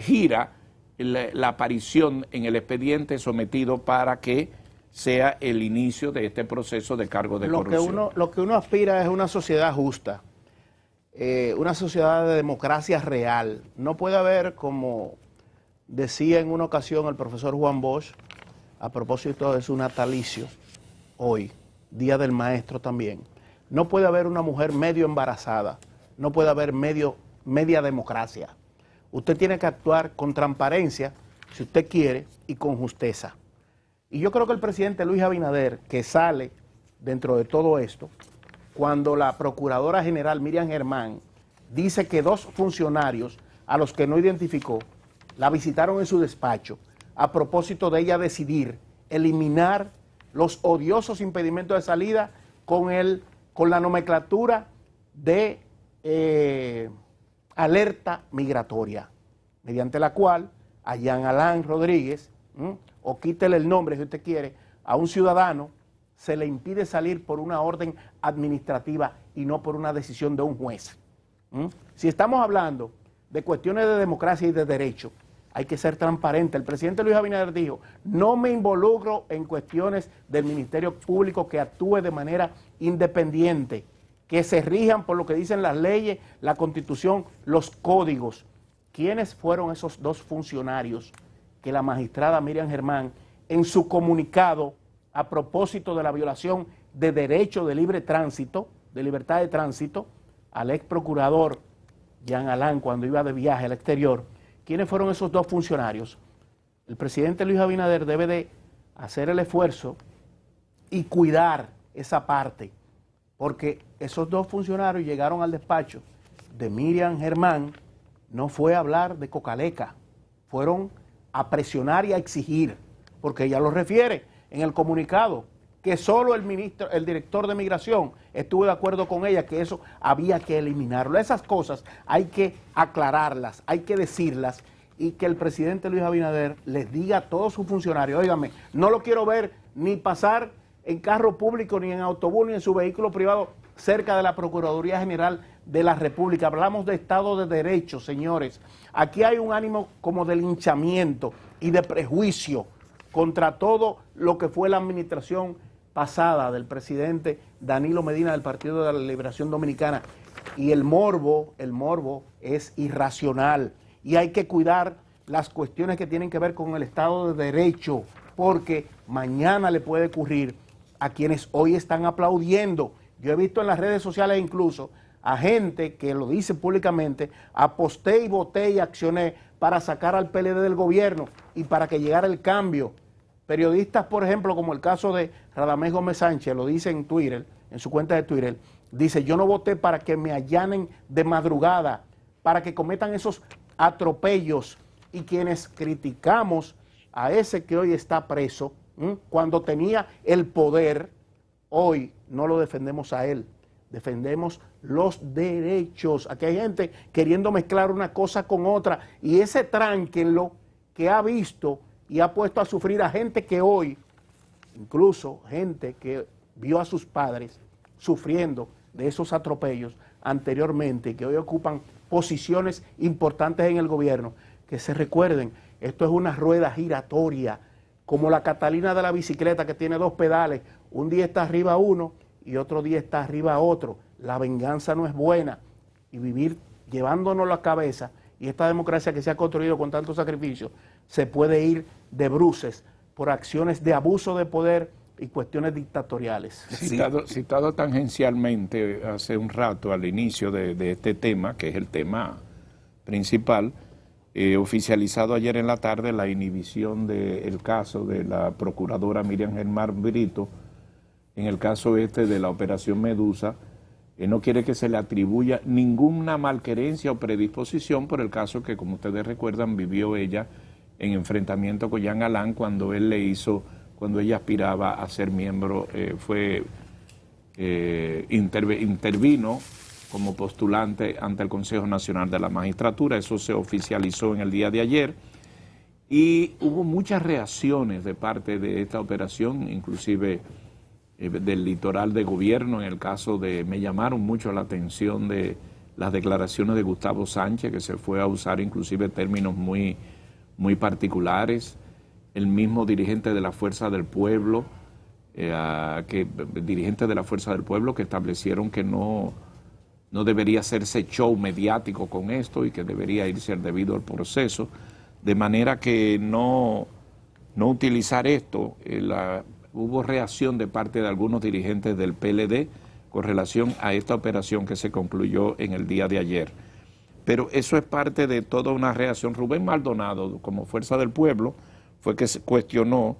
gira la aparición en el expediente sometido para que sea el inicio de este proceso de cargo de corrupción. Lo que uno aspira es una sociedad justa, una sociedad de democracia real. No puede haber, como decía en una ocasión el profesor Juan Bosch, a propósito de su natalicio, hoy, Día del Maestro también, no puede haber una mujer medio embarazada, no puede haber media democracia. Usted tiene que actuar con transparencia, si usted quiere, y con justeza. Y yo creo que el presidente Luis Abinader, que sale dentro de todo esto, cuando la Procuradora General Miriam Germán dice que 2 funcionarios a los que no identificó la visitaron en su despacho a propósito de ella decidir eliminar los odiosos impedimentos de salida con la nomenclatura de alerta migratoria, mediante la cual a Jean Alain Rodríguez, o quítele el nombre si usted quiere, a un ciudadano se le impide salir por una orden administrativa y no por una decisión de un juez. Si estamos hablando de cuestiones de democracia y de derecho, hay que ser transparente. El presidente Luis Abinader dijo, no me involucro en cuestiones del Ministerio Público, que actúe de manera independiente, que se rijan por lo que dicen las leyes, la Constitución, los códigos. ¿Quiénes fueron esos 2 funcionarios que la magistrada Miriam Germán, en su comunicado a propósito de la violación de derecho de libre tránsito, de libertad de tránsito, al ex procurador Jean Alain cuando iba de viaje al exterior, quiénes fueron esos 2 funcionarios? El presidente Luis Abinader debe de hacer el esfuerzo y cuidar esa parte, porque esos 2 funcionarios llegaron al despacho de Miriam Germán, no fue a hablar de Cocaleca, fueron a presionar y a exigir, porque ella lo refiere en el comunicado, que solo el director de Migración estuvo de acuerdo con ella, que eso había que eliminarlo. Esas cosas hay que aclararlas, hay que decirlas, y que el presidente Luis Abinader les diga a todos sus funcionarios, óigame, no lo quiero ver ni pasar en carro público, ni en autobús, ni en su vehículo privado cerca de la Procuraduría General de la República. Hablamos de Estado de Derecho, señores. Aquí hay un ánimo como de linchamiento y de prejuicio contra todo lo que fue la administración pasada del presidente Danilo Medina del Partido de la Liberación Dominicana. Y el morbo es irracional. Y hay que cuidar las cuestiones que tienen que ver con el Estado de Derecho, porque mañana le puede ocurrir a quienes hoy están aplaudiendo. Yo he visto en las redes sociales incluso a gente que lo dice públicamente, aposté y voté y accioné para sacar al PLD del gobierno y para que llegara el cambio. Periodistas, por ejemplo, como el caso de Radamés Gómez Sánchez, lo dice en Twitter, en su cuenta de Twitter, dice, yo no voté para que me allanen de madrugada, para que cometan esos atropellos, y quienes criticamos a ese que hoy está preso, cuando tenía el poder, hoy no lo defendemos a él, defendemos los derechos. Aquí hay gente queriendo mezclar una cosa con otra, y ese tránquenlo que ha visto y ha puesto a sufrir a gente que hoy, incluso gente que vio a sus padres sufriendo de esos atropellos anteriormente y que hoy ocupan posiciones importantes en el gobierno, que se recuerden, esto es una rueda giratoria. como la Catalina de la bicicleta que tiene 2 pedales, un día está arriba uno y otro día está arriba otro. La venganza no es buena, y vivir llevándonos la cabeza, y esta democracia que se ha construido con tanto sacrificio, se puede ir de bruces por acciones de abuso de poder y cuestiones dictatoriales. Citado tangencialmente hace un rato al inicio de este tema, que es el tema principal, oficializado ayer en la tarde la inhibición del caso de la procuradora Miriam Germán Brito, en el caso de la Operación Medusa. No quiere que se le atribuya ninguna malquerencia o predisposición por el caso que, como ustedes recuerdan, vivió ella en enfrentamiento con Jean Alain cuando ella aspiraba a ser miembro, intervino como postulante ante el Consejo Nacional de la Magistratura. Eso se oficializó en el día de ayer y hubo muchas reacciones de parte de esta operación, inclusive del litoral de gobierno. En el caso me llamaron mucho la atención de las declaraciones de Gustavo Sánchez, que se fue a usar inclusive términos muy, muy particulares. El mismo dirigente de la Fuerza del Pueblo, que establecieron que no debería hacerse show mediático con esto y que debería irse debido al proceso, de manera que no utilizar esto. Hubo reacción de parte de algunos dirigentes del PLD con relación a esta operación que se concluyó en el día de ayer. Pero eso es parte de toda una reacción. Rubén Maldonado, como Fuerza del Pueblo, fue que se cuestionó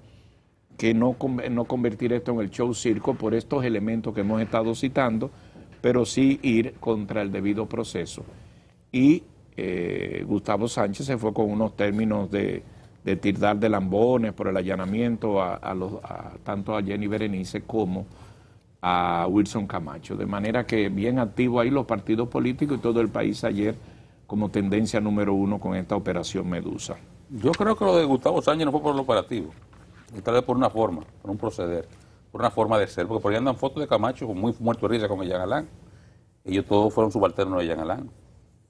que no convertir esto en el show circo por estos elementos que hemos estado citando, pero sí ir contra el debido proceso. Y Gustavo Sánchez se fue con unos términos de tildar de lambones por el allanamiento tanto a Jenny Berenice como a Wilson Camacho. De manera que bien activo ahí los partidos políticos y todo el país ayer como tendencia número 1 con esta operación Medusa. Yo creo que lo de Gustavo Sánchez no fue por lo operativo, y tal vez por una forma, por un proceder, por una forma de ser, porque por ahí andan fotos de Camacho muy muerto de risa con Jean Alain. Ellos todos fueron subalternos de Jean Alain,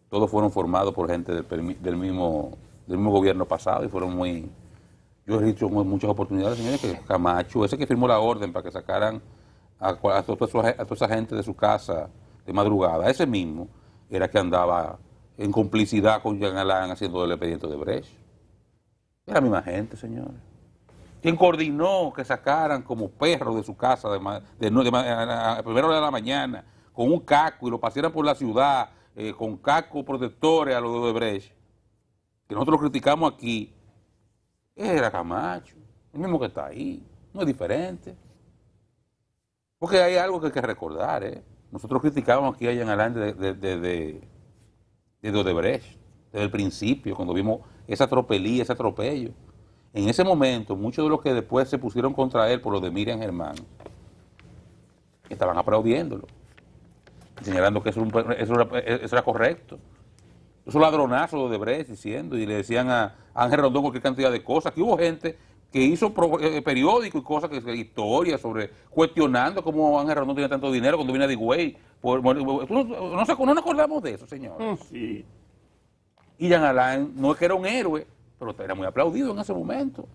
todos fueron formados por gente del mismo gobierno pasado y fueron muy... Yo he dicho en muchas oportunidades, señores, que Camacho, ese que firmó la orden para que sacaran a toda esa gente de su casa de madrugada, ese mismo era que andaba en complicidad con Jean Alain haciendo el expediente de Brecht. Era la misma gente, señores. Quien coordinó que sacaran como perros de su casa a primera hora de la mañana con un casco y lo pasaran por la ciudad con cascos protectores a los de Brecht, que nosotros lo criticamos aquí, era Camacho, el mismo que está ahí, no es diferente. Porque hay algo que hay que recordar, Nosotros criticamos aquí a Jean Alain de Odebrecht, desde el principio, cuando vimos esa tropelía, ese atropello. En ese momento, muchos de los que después se pusieron contra él por lo de Miriam Germán, estaban aplaudiéndolo, señalando que eso era correcto. Esos ladronazos de Odebrecht diciendo, y le decían a Ángel Rondón cualquier cantidad de cosas. Que hubo gente que hizo periódicos y cosas, historias sobre, cuestionando cómo Ángel Rondón tenía tanto dinero cuando vino a Digüey. No nos acordamos de eso, señores. Sí. Y Jean Alain no es que era un héroe, pero era muy aplaudido en ese momento.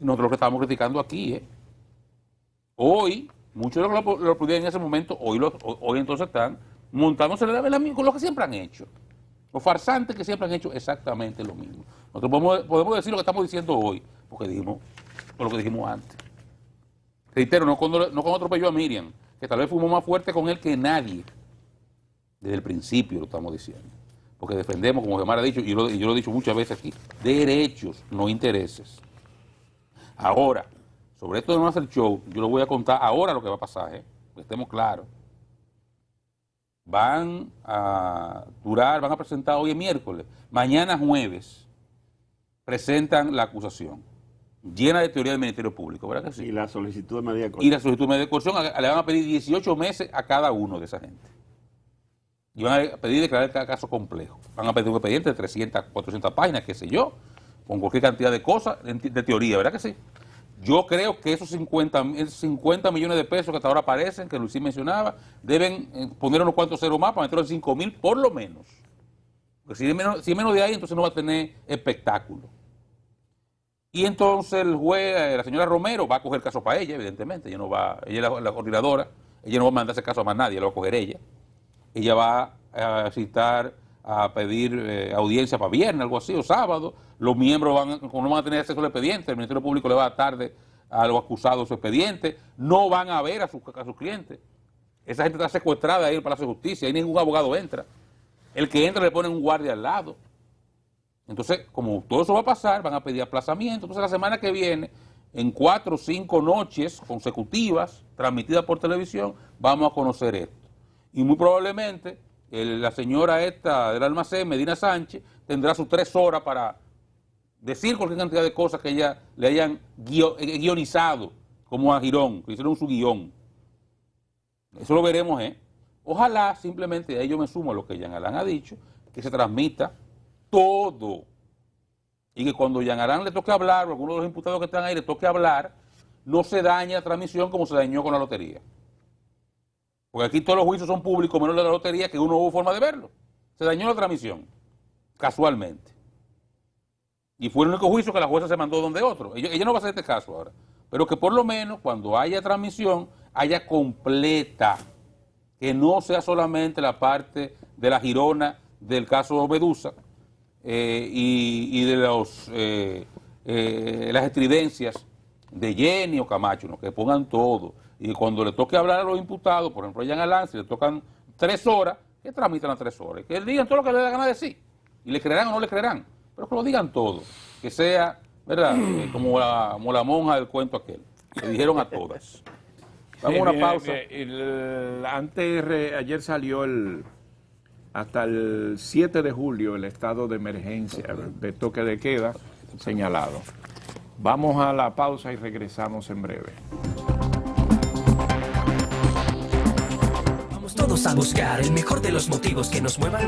Y nosotros lo que estábamos criticando aquí, Hoy, muchos de los que lo aplaudían en ese momento, hoy entonces están montándose con lo que siempre han hecho. Los farsantes que siempre han hecho exactamente lo mismo. Nosotros podemos decir lo que estamos diciendo hoy, porque dijimos, por lo que dijimos antes. Reitero, no cuando atropelló a Miriam, que tal vez fuimos más fuertes con él que nadie. Desde el principio lo estamos diciendo. Porque defendemos, como Gemar ha dicho, y yo lo he dicho muchas veces aquí, derechos, no intereses. Ahora, sobre esto de no hacer show, yo les voy a contar ahora lo que va a pasar, que estemos claros. Van a presentar hoy miércoles, mañana jueves, presentan la acusación, llena de teoría del Ministerio Público, ¿verdad que sí? Y la solicitud de medida de coerción. Y la solicitud de medida de coerción le van a pedir 18 meses a cada uno de esa gente. Y van a pedir declarar cada caso complejo. Van a pedir un expediente de 300, 400 páginas, qué sé yo, con cualquier cantidad de cosas de teoría, ¿verdad que sí? Yo creo que esos 50 millones de pesos que hasta ahora aparecen, que Luisín mencionaba, deben poner unos cuantos ceros más para meterlo en 5,000 por lo menos. Porque si es menos de ahí, entonces no va a tener espectáculo. Y entonces el juez, la señora Romero, va a coger el caso para ella, evidentemente. Ella no va, ella es la coordinadora, ella no va a mandar ese caso a más nadie, lo va a coger ella. Ella va a citar, a pedir audiencia para viernes, algo así, o sábado. Los miembros como no van a tener acceso al expediente, el Ministerio Público le va a dar tarde a los acusados su expediente, no van a ver a sus clientes. Esa gente está secuestrada ahí en el Palacio de Justicia, ahí ningún abogado entra. El que entra le ponen un guardia al lado. Entonces, como todo eso va a pasar, van a pedir aplazamiento. Entonces, la semana que viene, en 4 o 5 noches consecutivas, transmitidas por televisión, vamos a conocer esto. Y muy probablemente, la señora esta del almacén, Medina Sánchez, tendrá sus 3 horas para decir cualquier cantidad de cosas que ella le hayan guionizado, como a Girón, que hicieron su guión. Eso lo veremos, ¿eh? Ojalá, simplemente, ahí yo me sumo a lo que Jean Alain ha dicho, que se transmita todo. Y que cuando Jean Alain le toque hablar, o alguno de los imputados que están ahí le toque hablar, no se dañe la transmisión como se dañó con la lotería. Porque aquí todos los juicios son públicos, menos la lotería, que uno hubo forma de verlo. Se dañó la transmisión, casualmente. Y fue el único juicio que la jueza se mandó donde otro. Ella no va a hacer este caso ahora. Pero que por lo menos cuando haya transmisión, haya completa. Que no sea solamente la parte de la Girona del caso Medusa y de las estridencias de Jenny o Camacho, ¿no? Que pongan todo. Y cuando le toque hablar a los imputados, por ejemplo a Jean Alain, si le tocan 3 horas, que tramitan las 3 horas. Que digan todo lo que le da gana de decir. Y le creerán o no le creerán. Pero que lo digan todo. Que sea, ¿verdad? Como la monja del cuento aquel. Que dijeron a todas. Vamos a una pausa. Ayer salió hasta el 7 de julio el estado de emergencia, de toque de queda señalado. Vamos a la pausa y regresamos en breve. Vamos todos a buscar el mejor de los motivos que nos muevan.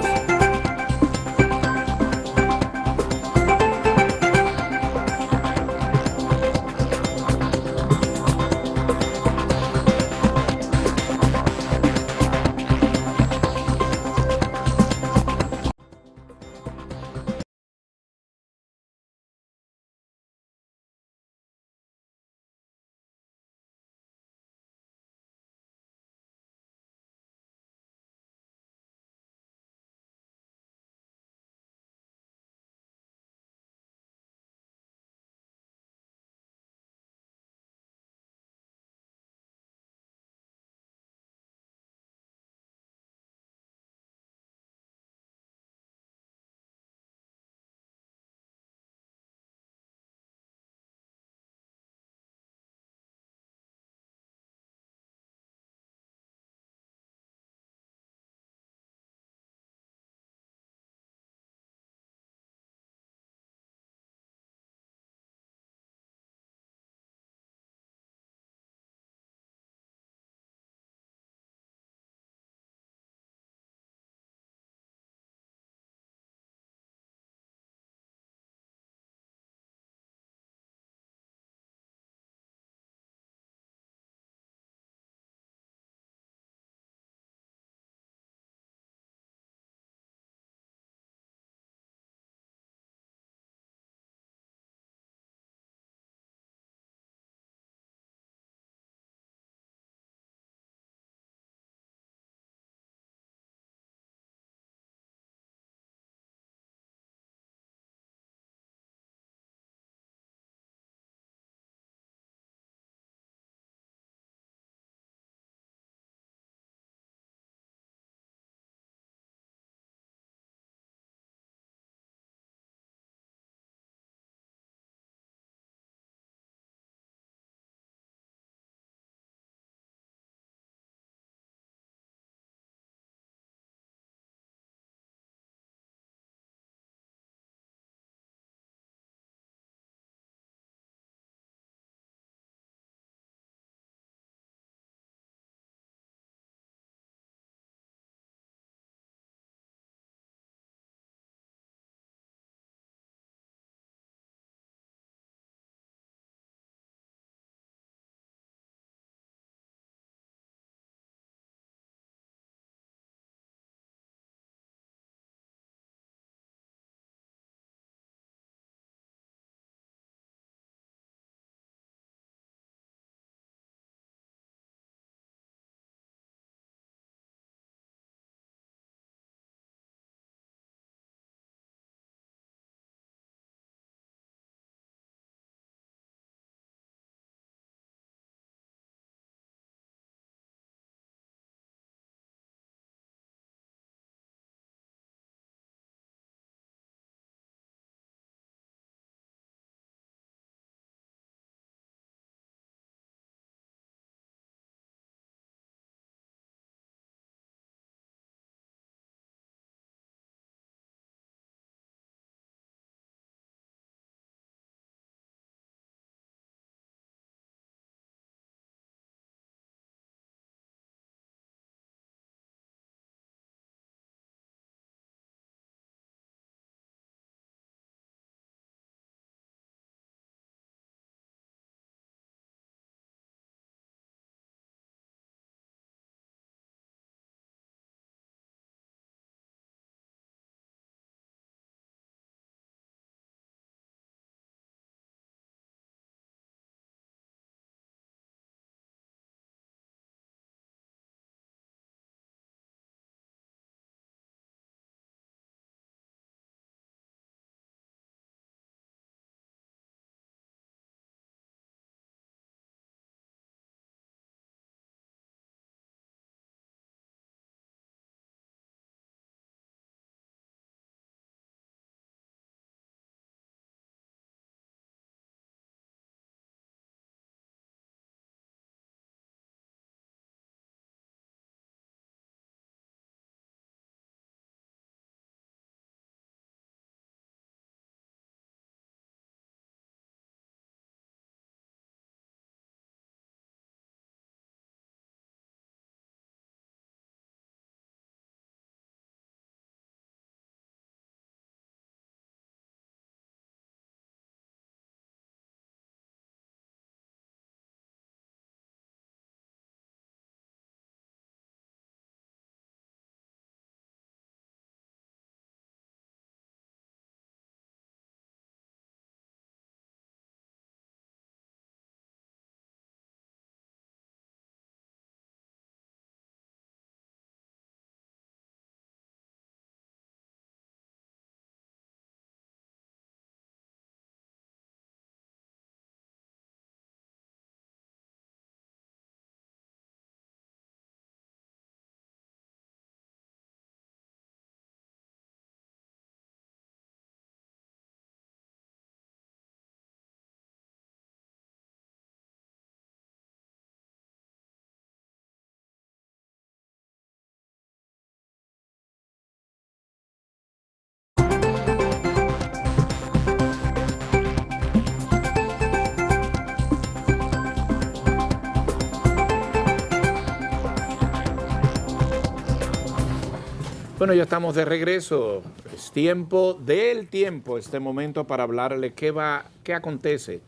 Bueno, ya estamos de regreso. Es tiempo del tiempo, este momento para hablarle qué acontece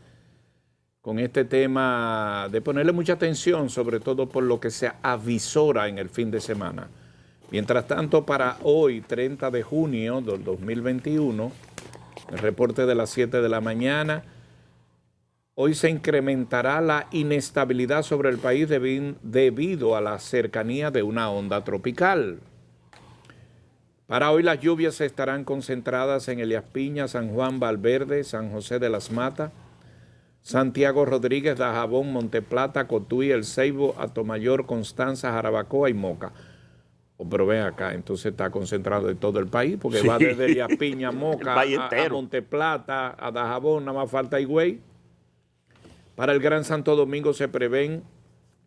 con este tema, de ponerle mucha atención, sobre todo por lo que se avisora en el fin de semana. Mientras tanto, para hoy, 30 de junio del 2021, el reporte de las 7 de la mañana, hoy se incrementará la inestabilidad sobre el país debido a la cercanía de una onda tropical. Para hoy las lluvias estarán concentradas en Elías Piña, San Juan, Valverde, San José de las Matas, Santiago Rodríguez, Dajabón, Monteplata, Cotuí, El Ceibo, Atomayor, Constanza, Jarabacoa y Moca. Pero ven acá, entonces está concentrado en todo el país, porque sí, va desde Elías Piña, Moca, a Monteplata, a Dajabón, nada más falta Higüey. Para el Gran Santo Domingo se prevén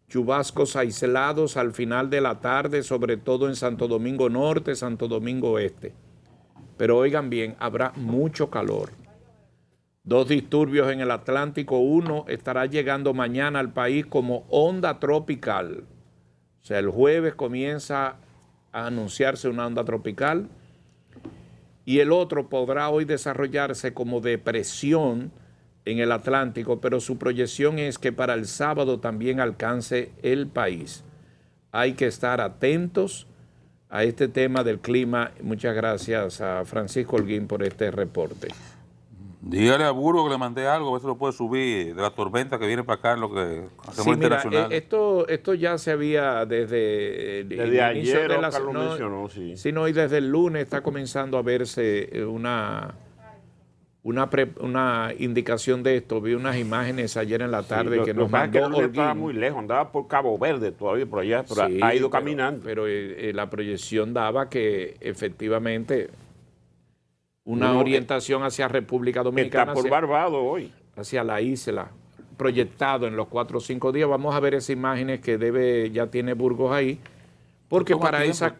chubascos aislados al final de la tarde, sobre todo en Santo Domingo Norte, Santo Domingo Este. Pero oigan bien, habrá mucho calor. 2 disturbios en el Atlántico. Uno estará llegando mañana al país como onda tropical. O sea, el jueves comienza a anunciarse una onda tropical. Y el otro podrá hoy desarrollarse como depresión en el Atlántico, pero su proyección es que para el sábado también alcance el país. Hay que estar atentos a este tema del clima. Muchas gracias a Francisco Holguín por este reporte. Dígale a Burgo que le mandé algo, a ver si lo puede subir de la tormenta que viene para acá en lo que hacemos sí, internacional. Esto ya se había desde ayer, de Carlos mencionó, sí. Sino y desde el lunes está comenzando a verse una indicación de esto. Vi unas imágenes ayer en la tarde que nos mandó Holguín. Estaba muy lejos, andaba por Cabo Verde todavía, por allá, pero sí, ha ido caminando. Pero la proyección daba que efectivamente una orientación hacia República Dominicana. Está por Barbados hoy. Hacia la isla, proyectado en los 4 o 5 días. Vamos a ver esas imágenes que ya tiene Burgos ahí, porque para esas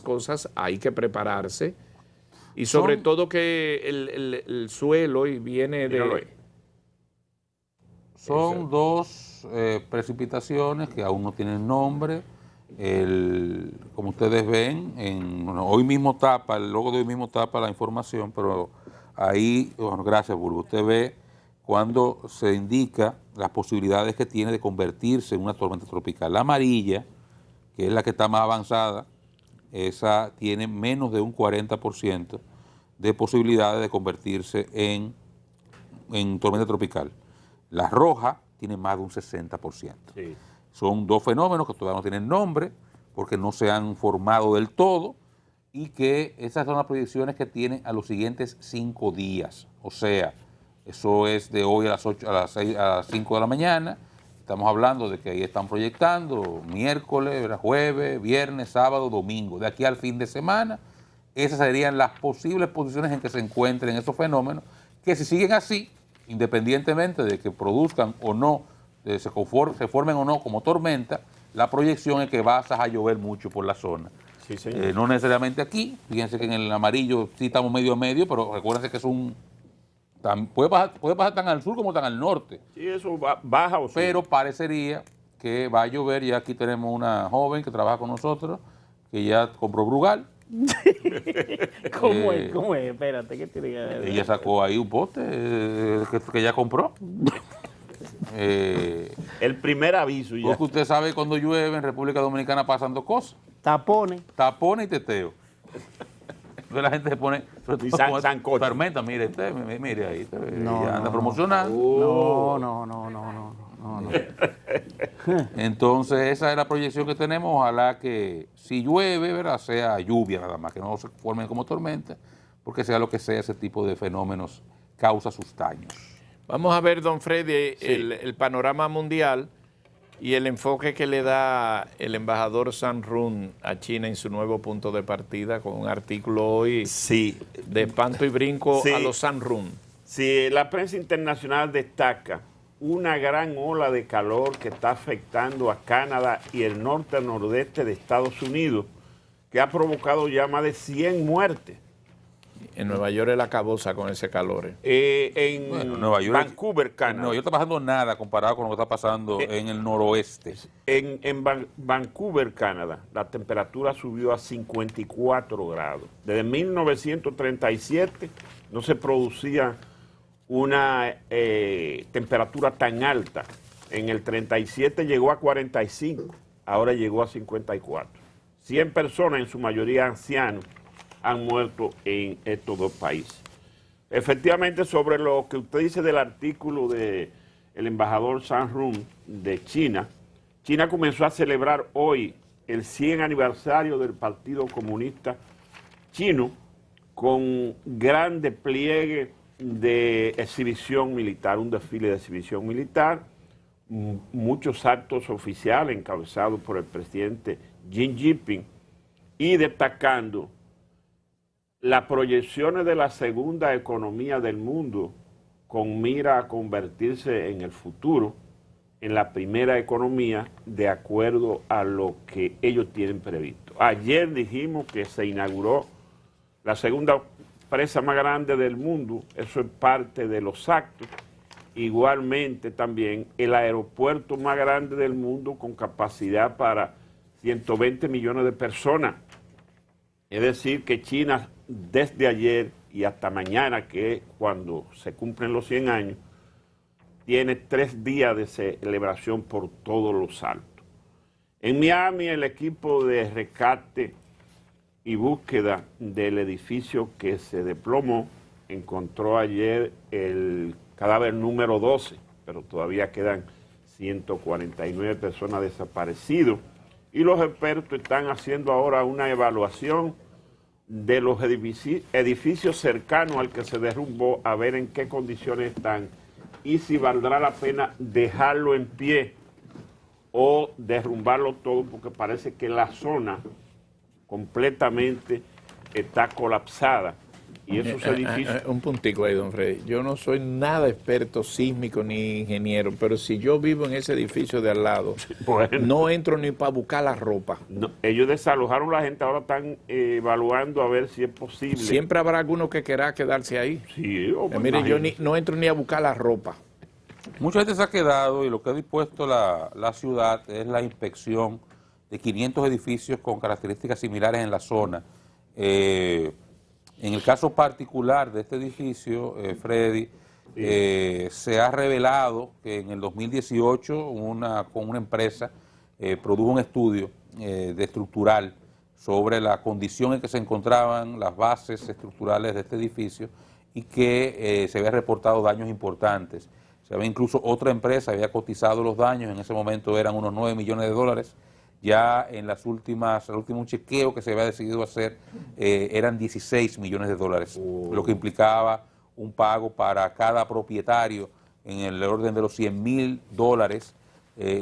cosas hay que prepararse. Y sobre todo que el suelo y viene de... Son 2 precipitaciones que aún no tienen nombre. Como ustedes ven, hoy mismo tapa, el logo de hoy mismo tapa la información, pero ahí, bueno, gracias Burgo, usted ve cuando se indica las posibilidades que tiene de convertirse en una tormenta tropical. La amarilla, que es la que está más avanzada, esa tiene menos de un 40% de posibilidades de convertirse en tormenta tropical. La roja tiene más de un 60%. Sí. Son 2 fenómenos que todavía no tienen nombre porque no se han formado del todo y que esas son las proyecciones que tienen a los siguientes 5 días. O sea, eso es de hoy a las 8, a las 5 de la mañana. Estamos hablando de que ahí están proyectando miércoles, jueves, viernes, sábado, domingo. De aquí al fin de semana, esas serían las posibles posiciones en que se encuentren esos fenómenos, que si siguen así, independientemente de que produzcan o no, se formen o no como tormenta, la proyección es que va a llover mucho por la zona. Sí, señor. No necesariamente aquí, fíjense que en el amarillo sí estamos medio a medio, pero recuérdense que es puede pasar tan al sur como tan al norte. Sí, eso baja o sube. Pero parecería que va a llover, y aquí tenemos una joven que trabaja con nosotros, que ya compró Brugal. ¿Cómo es? Espérate, ¿qué tiene que ver? Ella sacó ahí un pote que ya compró. El primer aviso ya. Porque usted sabe cuando llueve en República Dominicana pasan 2 cosas. Tapones Y teteo. Entonces la gente se pone... Fermenta, mire ahí. Ya anda promocionando. No. Entonces esa es la proyección que tenemos. Ojalá que si llueve, ¿verdad?, sea lluvia nada más, que no se formen como tormenta, porque sea lo que sea, ese tipo de fenómenos causa sus daños. Vamos a ver, don Freddy, el panorama mundial y el enfoque que le da el embajador San Run a China en su nuevo punto de partida, con un artículo hoy de espanto y brinco a los San Run. Sí, la prensa internacional destaca una gran ola de calor que está afectando a Canadá y el norte-nordeste de Estados Unidos, que ha provocado ya más de 100 muertes. En Nueva York es la caboza con ese calor. En Bueno, Nueva York, Vancouver, Canadá. No, yo está pasando nada comparado con lo que está pasando en el noroeste. En Vancouver, Canadá, la temperatura subió a 54 grados. Desde 1937 no se producía una temperatura tan alta. En el 37 llegó a 45, ahora llegó a 54. 100 personas, en su mayoría ancianos, han muerto en estos dos países. Efectivamente, sobre lo que usted dice del artículo del embajador Zhang Run de China, China comenzó a celebrar hoy el 100 aniversario del Partido Comunista Chino con gran despliegue de exhibición militar, un desfile de exhibición militar, muchos actos oficiales encabezados por el presidente Xi Jinping y destacando las proyecciones de la segunda economía del mundo con mira a convertirse en el futuro en la primera economía de acuerdo a lo que ellos tienen previsto. Ayer dijimos que se inauguró la segunda presa más grande del mundo, eso es parte de los actos. Igualmente también el aeropuerto más grande del mundo con capacidad para 120 millones de personas. Es decir, que China desde ayer y hasta mañana, que es cuando se cumplen los 100 años, tiene 3 días de celebración por todos los altos. En Miami, el equipo de rescate y búsqueda del edificio que se desplomó encontró ayer el cadáver número 12, pero todavía quedan 149 personas desaparecidas. Y los expertos están haciendo ahora una evaluación de los edificios cercanos al que se derrumbó, a ver en qué condiciones están y si valdrá la pena dejarlo en pie o derrumbarlo todo, porque parece que la zona completamente está colapsada. Y esos edificios... Un puntico ahí, don Freddy. Yo no soy nada experto sísmico ni ingeniero, pero si yo vivo en ese edificio de al lado, Bueno. no entro ni para buscar la ropa. No, ellos desalojaron a la gente, ahora están evaluando a ver si es posible. Siempre habrá alguno que quiera quedarse ahí. Sí, Mire, yo no entro ni a buscar la ropa. Mucha gente se ha quedado y lo que ha dispuesto la ciudad es la inspección de 500 edificios con características similares en la zona. En el caso particular de este edificio, Freddy, se ha revelado que en el 2018 con una empresa produjo un estudio de estructural sobre la condición en que se encontraban las bases estructurales de este edificio y que se había reportado daños importantes. Se había incluso otra empresa, había cotizado los daños, en ese momento eran unos 9 millones de dólares. Ya en el último chequeo que se había decidido hacer eran 16 millones de dólares, lo que implicaba un pago para cada propietario en el orden de los $100,000,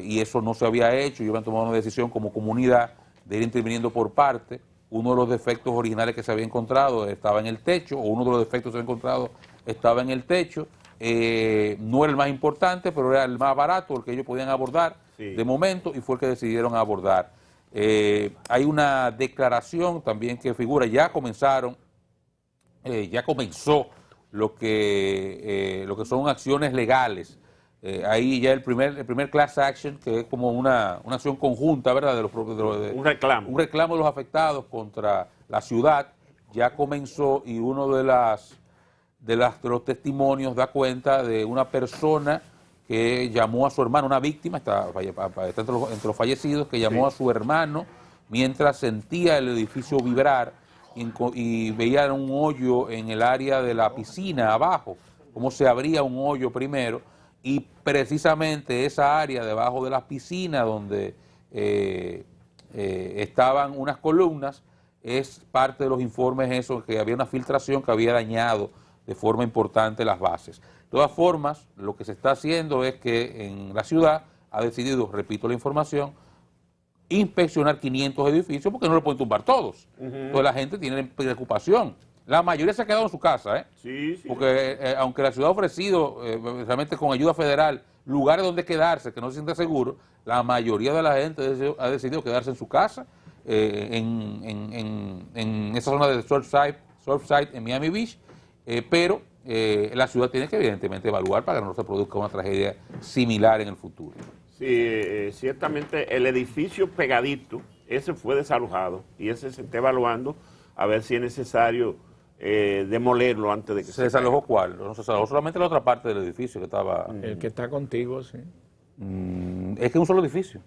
y eso no se había hecho. Yo habían tomado una decisión como comunidad de ir interviniendo por parte. Uno de los defectos originales que se había encontrado estaba en el techo, o uno de los defectos que se había encontrado estaba en el techo. No era el más importante, pero era el más barato, el que ellos podían abordar de momento, y fue el que decidieron abordar. Hay una declaración también que figura, ya comenzó lo que son acciones legales. Ahí ya el primer class action, que es como una acción conjunta, ¿verdad? Un reclamo. Un reclamo de los afectados contra la ciudad, ya comenzó, y uno de los testimonios da cuenta de una persona que llamó a su hermano, una víctima, está entre los fallecidos, que llamó a su hermano mientras sentía el edificio vibrar y veía un hoyo en el área de la piscina abajo, cómo se abría un hoyo primero, y precisamente esa área debajo de la piscina donde estaban unas columnas, es parte de los informes eso, que había una filtración que había dañado de forma importante las bases. De todas formas, lo que se está haciendo es que en la ciudad ha decidido, repito la información, inspeccionar 500 edificios porque no lo pueden tumbar todos. Entonces la gente tiene preocupación. La mayoría se ha quedado en su casa, Sí. Porque aunque la ciudad ha ofrecido, realmente con ayuda federal, lugares donde quedarse, que no se siente seguro, la mayoría de la gente ha decidido quedarse en su casa, en esa zona de Surfside en Miami Beach, pero la ciudad tiene que evidentemente evaluar para que no se produzca una tragedia similar en el futuro. Sí, ciertamente el edificio pegadito, ese fue desalojado y ese se está evaluando a ver si es necesario demolerlo antes de que ¿Se desalojó cuál? No se desalojó solamente la otra parte del edificio que estaba... El que está contigo, sí. Es que es un solo edificio.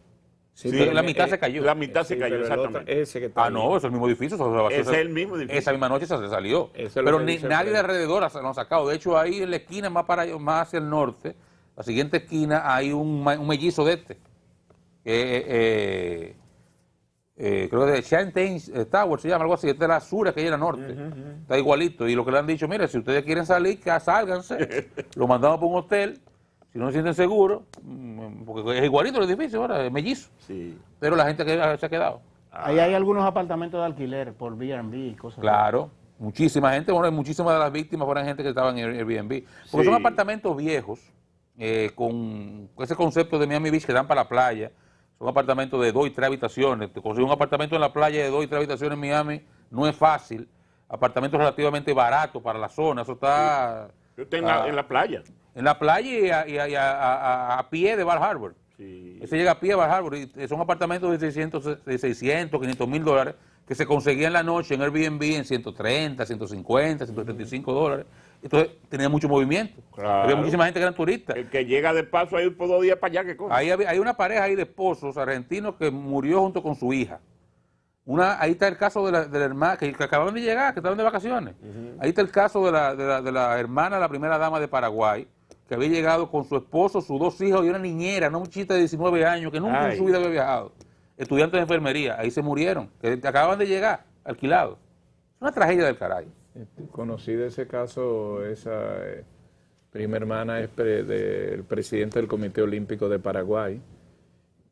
Sí, Pero la mitad se cayó. La mitad se Sí, cayó, pero el otro, exactamente. ese que está ahí. No, es el mismo edificio. Ese es el mismo edificio. Esa misma noche se salió. Eso es lo Pero que dice el nadie de frente. alrededor lo ha sacado. De hecho, ahí en la esquina, más hacia el norte, la siguiente esquina, hay un mellizo de este. Creo que de Shantain Tower se llama, algo así. Este es la sur, que hay en la norte. Está igualito. Y lo que le han dicho, mire, si ustedes quieren salir, que sálganse. Lo mandamos para un hotel. Si no se sienten seguros, porque es igualito el edificio ahora, es mellizo. Sí. Pero la gente se ha quedado. Ahí hay algunos apartamentos de alquiler por Airbnb y cosas Claro, muchísima gente, bueno, muchísimas de las víctimas fueron gente que estaban en Airbnb. Porque Sí. son apartamentos viejos, con ese concepto de Miami Beach que dan para la playa. Son apartamentos de 2 y 3 habitaciones. Te conseguir un apartamento en la playa de 2 y 3 habitaciones en Miami no es fácil. Apartamentos relativamente baratos para la zona. Eso está Yo estoy en la playa. en la playa y a pie de Bar Harbor. Sí. Ese llega a pie a Bar Harbor y son apartamentos de 600, 500 mil dólares que se conseguían la noche en Airbnb en 130, 150, 135 dólares. Entonces tenía mucho movimiento. Claro. Había muchísima gente que eran turistas. El que llega de paso ahí por 2 días para allá, ¿qué cosa? Hay una pareja ahí de esposos argentinos que murió junto con su hija. Ahí está el caso de la hermana, que acababan de llegar, que estaban de vacaciones. Ahí está el caso de la hermana, la primera dama de Paraguay, que había llegado con su esposo, sus 2 hijos y una niñera, una muchachita de 19 años, que nunca en su vida había viajado. Estudiantes de enfermería, ahí se murieron, que acababan de llegar, alquilados. Es una tragedia del caray. Conocí de ese caso, esa prima hermana es del presidente del Comité Olímpico de Paraguay.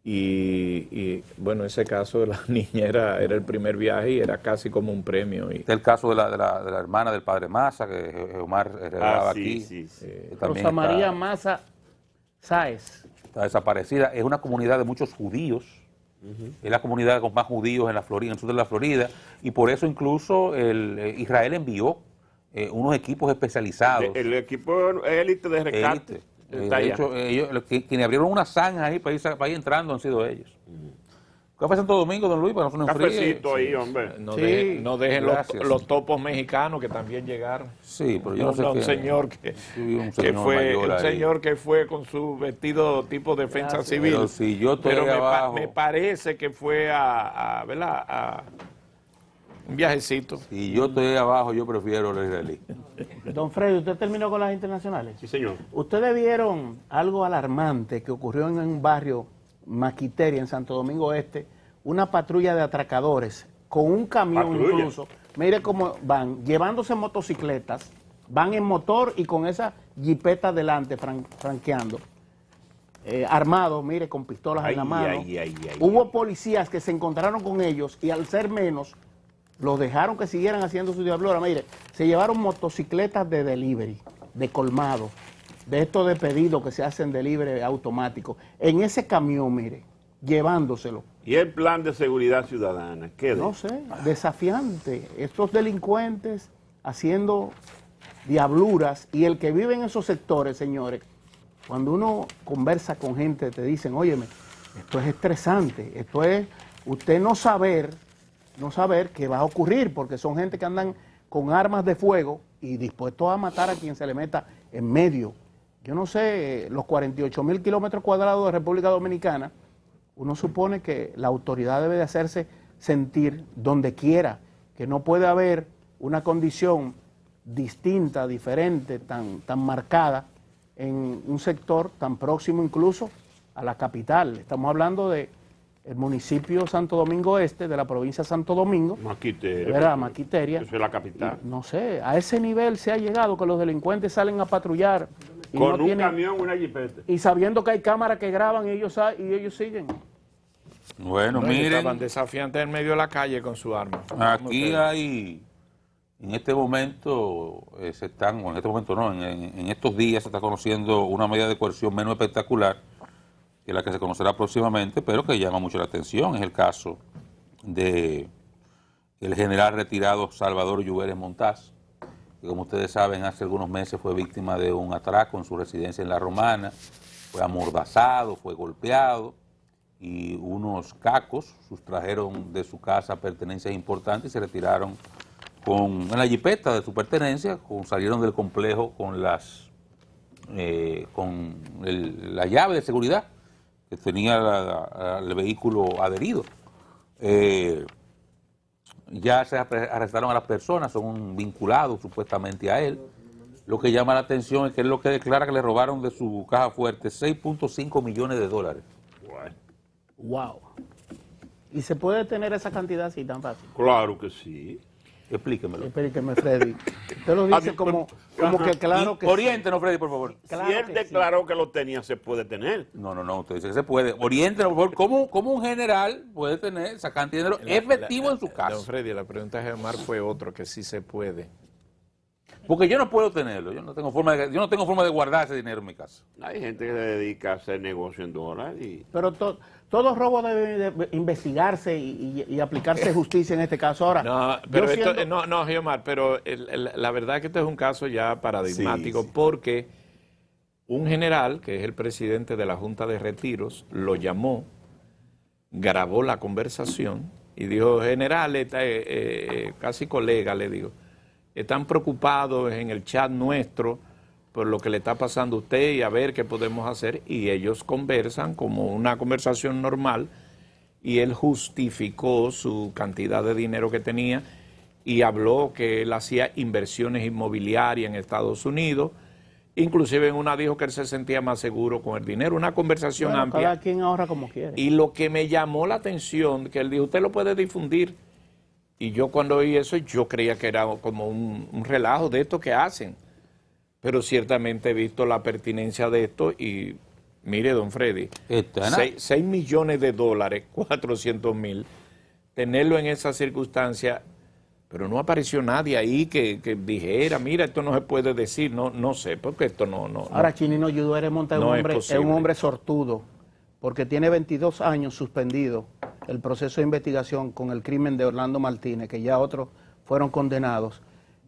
Y bueno, ese caso de la niña era el primer viaje y era casi como un premio. Y Está el caso de la hermana del padre Massa, que Omar revelaba aquí. Sí. Que también Rosa María Massa Sáez. está desaparecida. Es una comunidad de muchos judíos. Es la comunidad con más judíos en la Florida, en el sur de la Florida, y por eso incluso Israel envió unos equipos especializados. El equipo élite de rescate. Élite. Está De allá. hecho, quienes abrieron una zanja ahí para ir entrando han sido ellos. Café Santo Domingo, don Luis, para no se nos enfríe. Cafecito ahí, hombre. no, Sí, no dejen gracias. los topos mexicanos que también llegaron. Sí, pero yo no sé un qué. señor que fue con su vestido tipo defensa Gracias. civil. Pero si yo estoy Pero abajo. me parece que fue ¿verdad? A un viajecito. Si yo estoy ahí abajo, yo prefiero los israelíes. Don Freddy, ¿usted terminó con las internacionales? Sí, señor. Ustedes vieron algo alarmante que ocurrió en un barrio, Maquiteria, en Santo Domingo Este, una patrulla de atracadores con un camión ¿Patrulla? incluso. Mire cómo van, llevándose motocicletas, van en motor y con esa jipeta delante franqueando. Armados, mire, con pistolas en la mano. Hubo policías que se encontraron con ellos y al ser menos, los dejaron que siguieran haciendo su diablura. Mire, se llevaron motocicletas de delivery, de colmado, de estos de pedido que se hacen delivery automático. En ese camión, mire, llevándoselo. ¿Y el plan de seguridad ciudadana? ¿Qué de? No sé, desafiante. Estos delincuentes haciendo diabluras y el que vive en esos sectores, señores, cuando uno conversa con gente te dicen, óyeme, esto es estresante, esto es usted no saber qué va a ocurrir, porque son gente que andan con armas de fuego y dispuestos a matar a quien se le meta en medio. Yo no sé, los 48.000 kilómetros cuadrados de República Dominicana, uno supone que la autoridad debe de hacerse sentir donde quiera, que no puede haber una condición distinta, diferente, tan marcada en un sector tan próximo incluso a la capital. Estamos hablando de el municipio Santo Domingo Este, de la provincia de Santo Domingo, Maquiteria. ¿verdad? Maquiteria. Eso es la capital. No sé, a ese nivel se ha llegado que los delincuentes salen a patrullar y Con no un tienen, camión, una jipeta. y sabiendo que hay cámaras que graban y ellos siguen. Bueno, No, miren. estaban desafiantes en medio de la calle con su arma. Aquí hay, en este momento, en este momento no, en estos días se está conociendo una medida de coerción menos espectacular que la que se conocerá próximamente, pero que llama mucho la atención. Es el caso de el general retirado Salvador Lluveres Montaz, que como ustedes saben hace algunos meses fue víctima de un atraco en su residencia en La Romana, fue amordazado, fue golpeado y unos cacos sustrajeron de su casa pertenencias importantes y se retiraron en la jipeta de su pertenencia, salieron del complejo con la llave de seguridad que tenía el vehículo adherido. Ya se arrestaron a las personas, son vinculados supuestamente a él. Lo que llama la atención es que es lo que declara que le robaron de su caja fuerte 6.5 millones de dólares. Wow. ¿Y se puede tener esa cantidad así tan fácil? Claro que sí. Explíquemelo. Explíqueme, Freddy. Usted lo dice como que claro que Oriéntenos, Freddy, por favor. Claro si él que declaró que lo tenía, se puede tener. No, usted dice que se puede. Oriéntenos, por favor. ¿Cómo un general puede tener esa cantidad de dinero efectivo en su casa? Don Freddy, la pregunta de Omar fue otro, que sí se puede. Porque yo no puedo tenerlo. Yo no tengo forma de guardar ese dinero en mi casa. Hay gente que se dedica a hacer negocio en dólares y... Pero todo robo debe de investigarse y aplicarse justicia en este caso. Ahora, No, pero no, Giomar, pero la verdad que este es un caso ya paradigmático, Sí. porque un general, que es el presidente de la Junta de Retiros, lo llamó, grabó la conversación y dijo: general, casi colega, le digo, están preocupados en el chat nuestro por lo que le está pasando a usted y a ver qué podemos hacer. Y ellos conversan como una conversación normal y él justificó su cantidad de dinero que tenía y habló que él hacía inversiones inmobiliarias en Estados Unidos. Inclusive en una dijo que él se sentía más seguro con el dinero. Una conversación amplia. Cada quien ahorra como quiere. Y lo que me llamó la atención, que él dijo: usted lo puede difundir. Y yo cuando oí eso, yo creía que era como un relajo de esto que hacen. Pero ciertamente he visto la pertinencia de esto y, mire, don Freddy, 6 millones de dólares, 400,000, tenerlo en esa circunstancia, pero no apareció nadie ahí que dijera: mira, esto no se puede decir, no sé, porque esto no. Ahora, Chinino Lluveres Montaz es un hombre sortudo, porque tiene 22 años suspendido el proceso de investigación con el crimen de Orlando Martínez, que ya otros fueron condenados,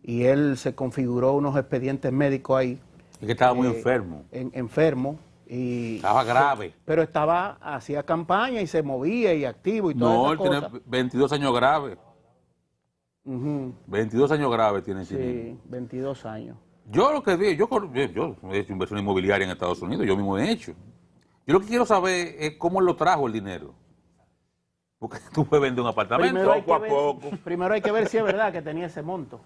y él se configuró unos expedientes médicos ahí. Es que estaba muy enfermo. Enfermo. Y estaba grave. Pero hacía campaña y se movía y activo y todo. No, él tiene 22 años graves. 22 años graves tiene. Sí, 22 años. Yo lo que digo, yo he hecho inversión inmobiliaria en Estados Unidos, yo mismo he hecho. Yo lo que quiero saber es cómo él lo trajo el dinero. Porque tú puedes vender un apartamento. Primero hay que ver si es verdad que tenía ese monto.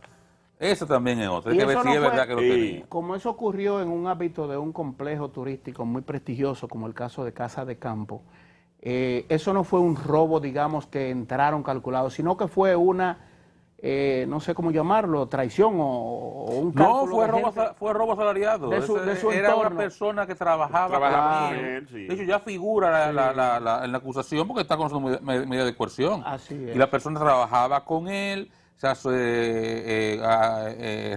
Eso también es otro. Hay que ver si es verdad que lo tenía. Como eso ocurrió en un hábito de un complejo turístico muy prestigioso, como el caso de Casa de Campo, eso no fue un robo, digamos, que entraron calculados, sino que fue una, no sé cómo llamarlo, traición o un cálculo. No, fue robo asalariado. De su era entorno. una persona que trabajaba con él. Sí. De hecho, ya figura en la acusación porque está con su medida de coerción. Así es. Y la persona trabajaba con él,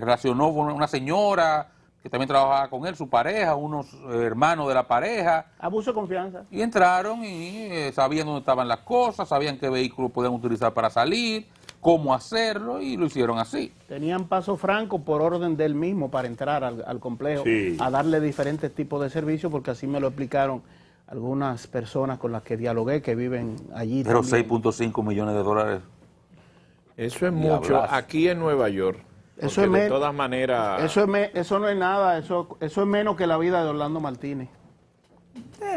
relacionó con una señora que también trabajaba con él, su pareja, unos hermanos de la pareja. Abuso de confianza. Y entraron y sabían dónde estaban las cosas, sabían qué vehículo podían utilizar para salir, cómo hacerlo, y lo hicieron así. Tenían paso franco por orden de él mismo para entrar al complejo, Sí. a darle diferentes tipos de servicios, porque así me lo explicaron algunas personas con las que dialogué que viven allí. Pero también. 6.5 millones de dólares. Eso es mucho. Aquí en Nueva York. Eso es de todas maneras. Eso no es nada, eso es menos que la vida de Orlando Martínez.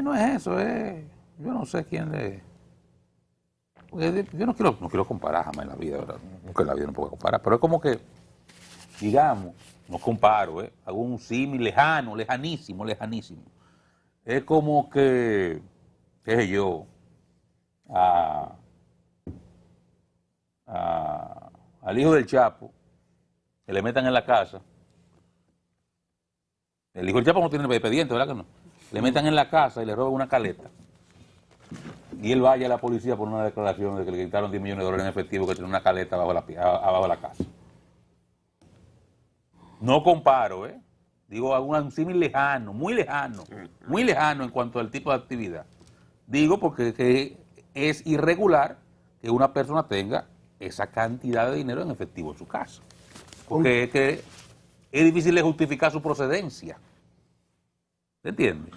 No es eso, yo no sé quién le... Yo no quiero comparar jamás en la vida, ¿verdad? Nunca en la vida no puedo comparar, pero es como que, digamos, no comparo, hago un símil lejano, lejanísimo. Es como que, qué sé yo, al hijo del Chapo, que le metan en la casa. El hijo del Chapo no tiene expediente, ¿verdad que no? Le metan en la casa y le roban una caleta. Y él vaya a la policía por una declaración de que le quitaron 10 millones de dólares en efectivo que tiene una caleta abajo de la casa. No comparo, Digo, un símil lejano, muy lejano en cuanto al tipo de actividad. Digo porque es irregular que una persona tenga esa cantidad de dinero en efectivo en su casa. Porque es difícil de justificar su procedencia. ¿Se entiende?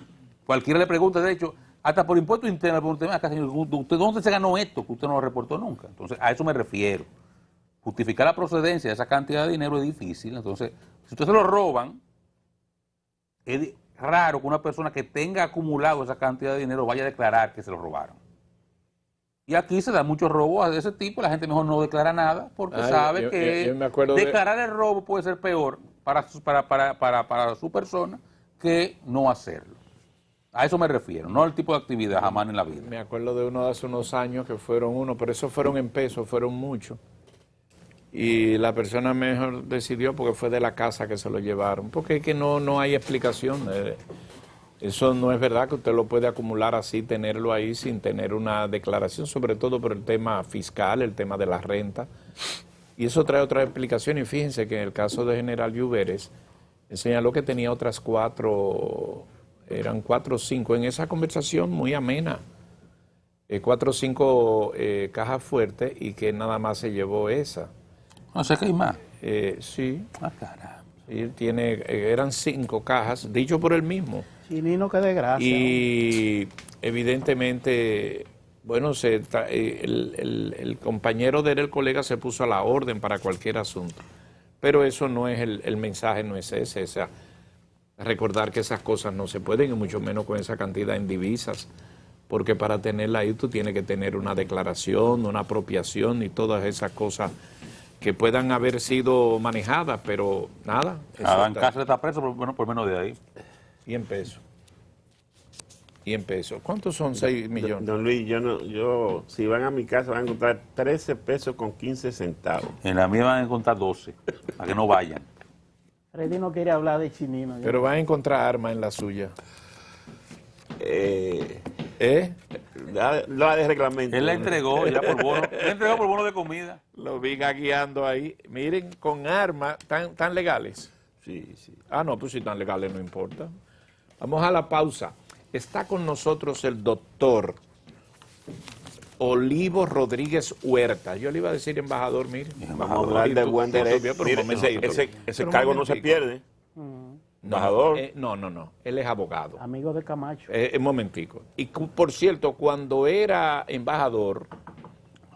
Cualquiera le pregunta, de hecho, hasta por impuesto interno, le pregunta, acá, señor, ¿usted dónde se ganó esto? Que usted no lo reportó nunca. Entonces, a eso me refiero. Justificar la procedencia de esa cantidad de dinero es difícil. Entonces, si usted se lo roban, es raro que una persona que tenga acumulado esa cantidad de dinero vaya a declarar que se lo robaron. Y aquí se dan muchos robos de ese tipo, la gente mejor no declara nada porque sabe que yo me acuerdo declarar el robo puede ser peor para su persona que no hacerlo. A eso me refiero, no al tipo de actividad, jamás en la vida. Me acuerdo de uno de hace unos años que fueron uno, pero esos fueron en pesos, fueron muchos. Y la persona mejor decidió porque fue de la casa que se lo llevaron, porque es que no hay explicación. Eso no es verdad que usted lo puede acumular así, tenerlo ahí sin tener una declaración, sobre todo por el tema fiscal, el tema de la renta. Y eso trae otra explicación. Y fíjense que en el caso de General Lluveres, señaló que tenía otras 4, eran 4 o 5, en esa conversación muy amena, 4 o 5 cajas fuertes y que nada más se llevó esa. No sé qué hay más. Sí. Ah, caramba. Sí, eran 5 cajas, dicho por él mismo. Chinino, qué desgracia. Y evidentemente, bueno, el compañero de él, el colega, se puso a la orden para cualquier asunto. Pero eso no es el mensaje, no es ese. O sea, recordar que esas cosas no se pueden, y mucho menos con esa cantidad en divisas. Porque para tenerla ahí tú tienes que tener una declaración, una apropiación y todas esas cosas que puedan haber sido manejadas, pero nada. Adán Cáceres está preso por menos de ahí. Y en pesos. Y en pesos. ¿Cuántos son 6 millones? Don Luis, yo si van a mi casa van a encontrar 13 pesos con 15 centavos. En la mía van a encontrar 12, para que no vayan. Freddy no quiere hablar de Chinino. Pero van a encontrar armas en la suya. Lo de reglamento. Él la entregó ya por bono, le entregó por bono de comida. Lo vi guiando ahí. Miren, con armas tan legales. Sí, sí. Ah, no, pues si tan legales no importa. Vamos a la pausa. Está con nosotros el doctor Olivo Rodríguez Huerta. Yo le iba a decir embajador, mire. Vamos a hablar de buen derecho. Mire, ese cargo no se pierde. Embajador. No. Él es abogado. Amigo de Camacho. Un momentico. Y por cierto, cuando era embajador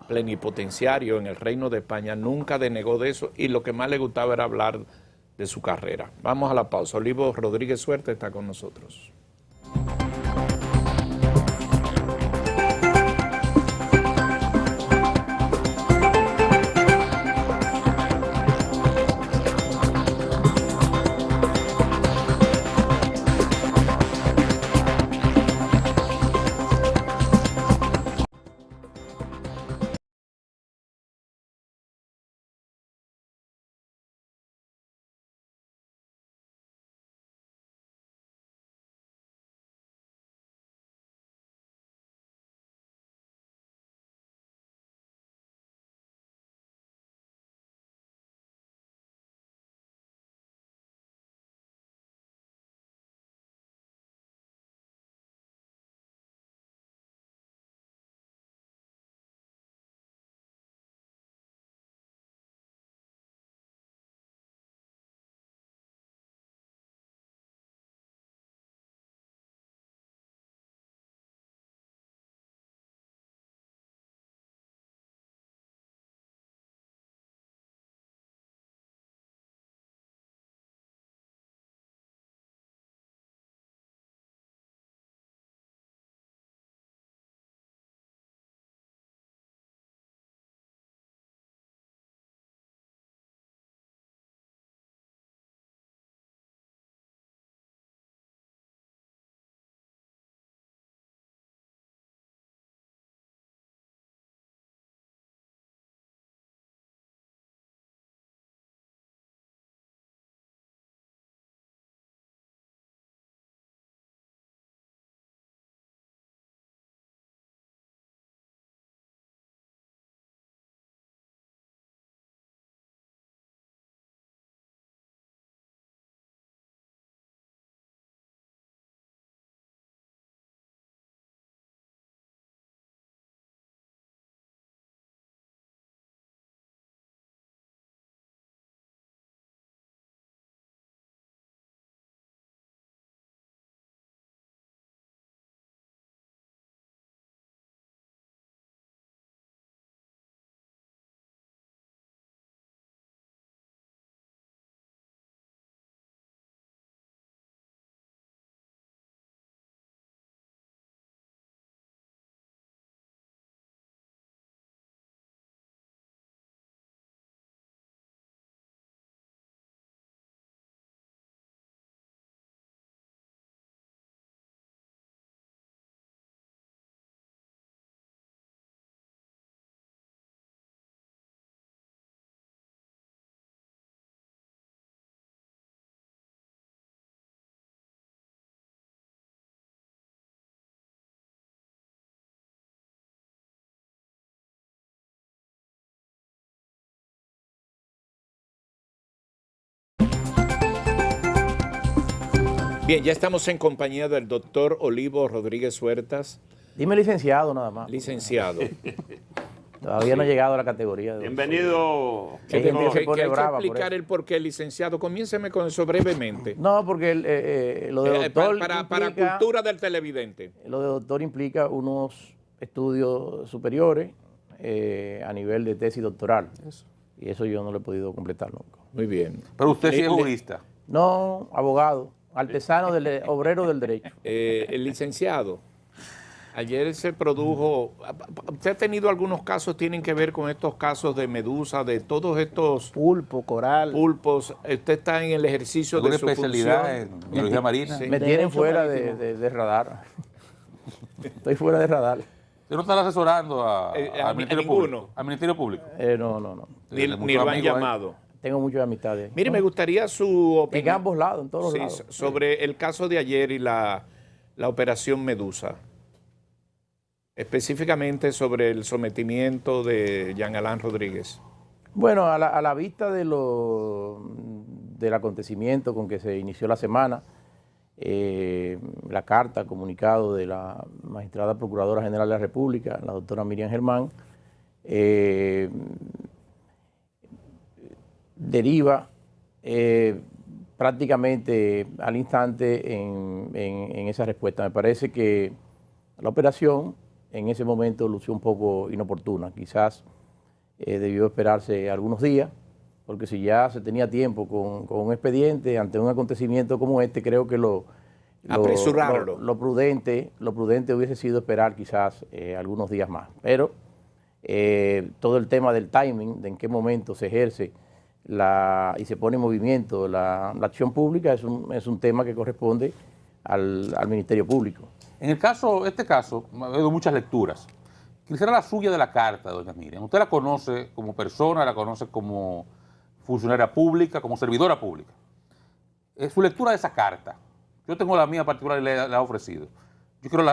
plenipotenciario en el Reino de España, nunca denegó de eso y lo que más le gustaba era hablar de su carrera. Vamos a la pausa. Olivo Rodríguez Huerta está con nosotros. Bien, ya estamos en compañía del doctor Olivo Rodríguez Huertas, Dime licenciado nada más. licenciado. Todavía no he llegado a la categoría de... Bienvenido. Hay gente que se pone hay que brava por explicar eso. el porqué, licenciado. Comiénceme con eso brevemente. No, porque lo de doctor Para implica, cultura del televidente. lo de doctor implica unos estudios superiores a nivel de tesis doctoral. Y eso yo no lo he podido completar nunca. Muy bien. Pero usted sí es jurista. No, abogado, artesano, obrero del derecho. El licenciado, ayer se produjo, ¿usted ha tenido algunos casos, tienen que ver con estos casos de medusa, de todos estos Pulpo, coral. pulpos? ¿Usted está en el ejercicio ¿Alguna de su especialidad función? en biología marina? Sí. Me Derecho tienen fuera marítimo. de radar. Estoy fuera de radar. ¿Usted no está asesorando a al Ministerio ninguno. Público? Al Ministerio Público. No. Ni Tiene muchos lo han amigos ahí. llamado. Tengo muchas amistades. Mire, me gustaría su En opinión. ambos lados, en todos los Sí, lados. sobre el caso de ayer y la operación Medusa. Específicamente sobre el sometimiento de Jean Alain Rodríguez. Bueno, a la vista del acontecimiento con que se inició la semana, la carta, comunicado de la magistrada Procuradora General de la República, la doctora Miriam Germán, deriva prácticamente al instante en esa respuesta. Me parece que la operación en ese momento lució un poco inoportuna. Quizás debió esperarse algunos días, porque si ya se tenía tiempo con un expediente ante un acontecimiento como este, creo que Apresurarlo. lo prudente hubiese sido esperar quizás algunos días más. Pero todo el tema del timing, de en qué momento se ejerce y se pone en movimiento la acción pública, es un tema que corresponde al Ministerio Público. En este caso, ha habido muchas lecturas. Quisiera la suya de la carta, doña Miriam. Usted la conoce como persona, la conoce como funcionaria pública, como servidora pública. Su lectura de esa carta. Yo tengo la mía particular y la he ofrecido.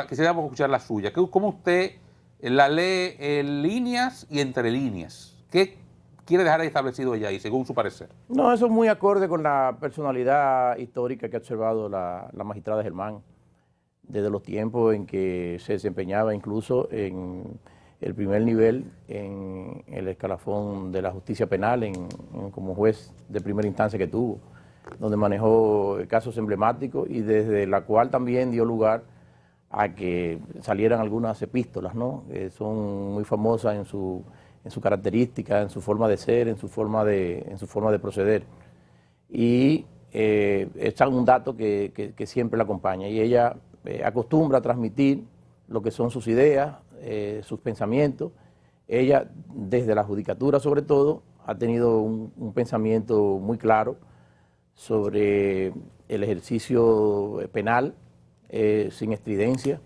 Quisiéramos escuchar la suya. ¿Cómo usted la lee en líneas y entre líneas? ¿Qué quiere dejar establecido ella ahí, según su parecer? No, eso es muy acorde con la personalidad histórica que ha observado la magistrada Germán, desde los tiempos en que se desempeñaba incluso en el primer nivel en el escalafón de la justicia penal, como juez de primera instancia que tuvo, donde manejó casos emblemáticos y desde la cual también dio lugar a que salieran algunas epístolas, ¿no? Que son muy famosas en su característica, en su forma de ser, en su forma de proceder. Y está un dato que siempre la acompaña, y ella acostumbra a transmitir lo que son sus ideas, sus pensamientos. Ella, desde la judicatura sobre todo, ha tenido un pensamiento muy claro sobre el ejercicio penal, sin estridencia.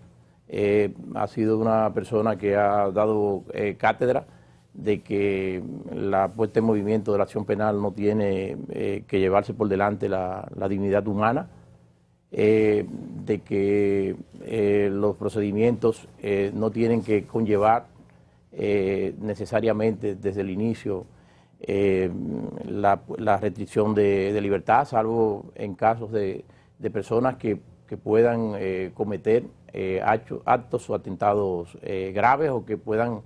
Ha sido una persona que ha dado cátedra de que la puesta en movimiento de la acción penal no tiene que llevarse por delante la dignidad humana, de que los procedimientos no tienen que conllevar necesariamente desde el inicio la restricción de libertad, salvo en casos de personas que puedan cometer actos o atentados graves o que puedan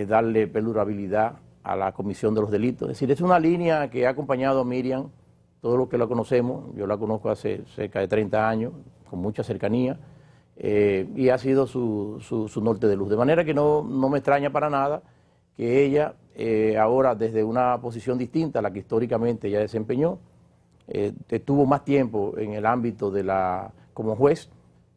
darle perdurabilidad a la comisión de los delitos. Es decir, es una línea que ha acompañado a Miriam, todos los que la conocemos. Yo la conozco hace cerca de 30 años, con mucha cercanía, y ha sido su norte de luz. De manera que no me extraña para nada que ella, ahora desde una posición distinta a la que históricamente ella desempeñó, estuvo más tiempo en el ámbito como juez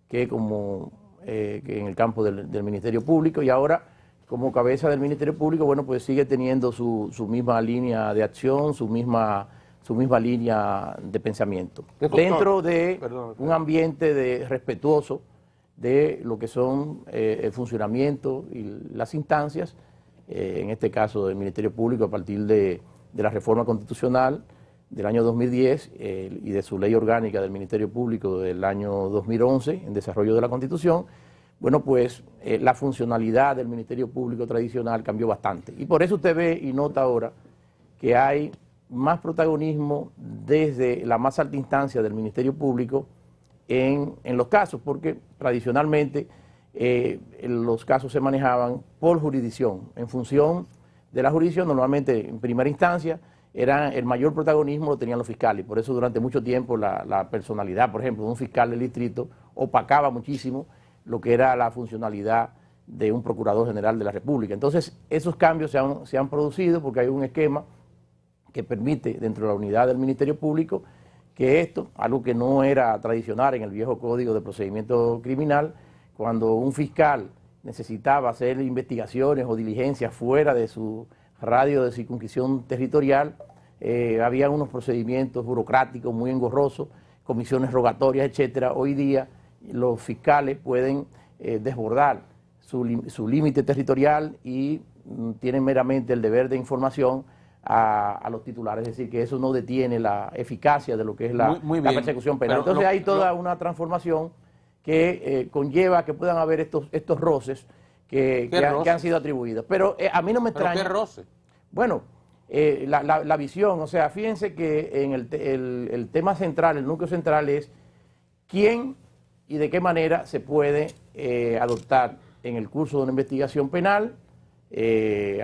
que en el campo del Ministerio Público, y ahora como cabeza del Ministerio Público, bueno, pues sigue teniendo su misma línea de acción, su misma línea de pensamiento, dentro de un ambiente respetuoso de lo que son el funcionamiento y las instancias, en este caso del Ministerio Público, a partir de la reforma constitucional del año 2010 y de su ley orgánica del Ministerio Público del año 2011, en desarrollo de la Constitución. Bueno, pues la funcionalidad del Ministerio Público tradicional cambió bastante. Y por eso usted ve y nota ahora que hay más protagonismo desde la más alta instancia del Ministerio Público en los casos, porque tradicionalmente los casos se manejaban por jurisdicción. En función de la jurisdicción, normalmente en primera instancia, el mayor protagonismo lo tenían los fiscales. Por eso durante mucho tiempo la personalidad, por ejemplo, de un fiscal del distrito opacaba muchísimo lo que era la funcionalidad de un procurador general de la República. Entonces, esos cambios se han producido porque hay un esquema que permite dentro de la unidad del Ministerio Público que esto, algo que no era tradicional en el viejo Código de Procedimiento Criminal, cuando un fiscal necesitaba hacer investigaciones o diligencias fuera de su radio de circunscripción territorial, había unos procedimientos burocráticos muy engorrosos, comisiones rogatorias, etcétera. Hoy día los fiscales pueden desbordar su límite territorial y tienen meramente el deber de información a los titulares, es decir, que eso no detiene la eficacia de lo que es la persecución penal. Pero entonces hay toda una transformación que conlleva que puedan haber estos roces que han sido atribuidos. Pero a mí no me extraña. ¿Pero qué roce? Bueno, la visión, o sea, fíjense que en el tema central, el núcleo central es quién y de qué manera se puede adoptar en el curso de una investigación penal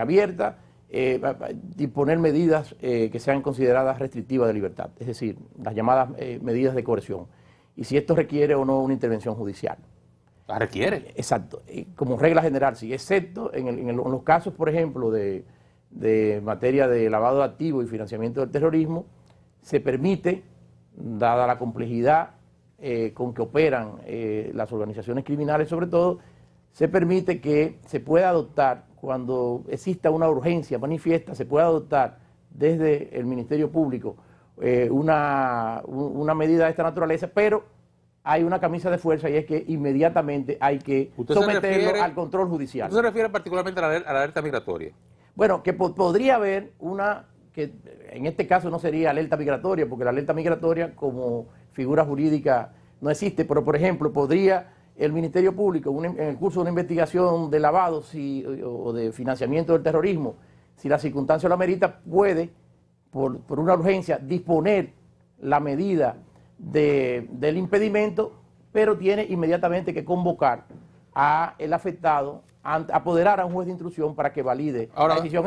abierta, disponer medidas que sean consideradas restrictivas de libertad, es decir, las llamadas medidas de coerción, y si esto requiere o no una intervención judicial. ¿La requiere? Exacto, como regla general sí, excepto en los casos, por ejemplo, de materia de lavado de activos y financiamiento del terrorismo, se permite, dada la complejidad con que operan las organizaciones criminales sobre todo, se permite que se pueda adoptar, cuando exista una urgencia manifiesta, se pueda adoptar desde el Ministerio Público una medida de esta naturaleza, pero hay una camisa de fuerza y es que inmediatamente hay que someterlo al control judicial. ¿Usted se refiere particularmente a la alerta migratoria? Bueno, que podría haber una, que en este caso no sería alerta migratoria, porque la alerta migratoria como figura jurídica no existe, pero por ejemplo podría el Ministerio Público en el curso de una investigación de lavado o de financiamiento del terrorismo, si la circunstancia lo amerita, puede, por una urgencia, disponer la medida del impedimento, pero tiene inmediatamente que convocar al afectado, apoderar a un juez de instrucción para que valide la decisión.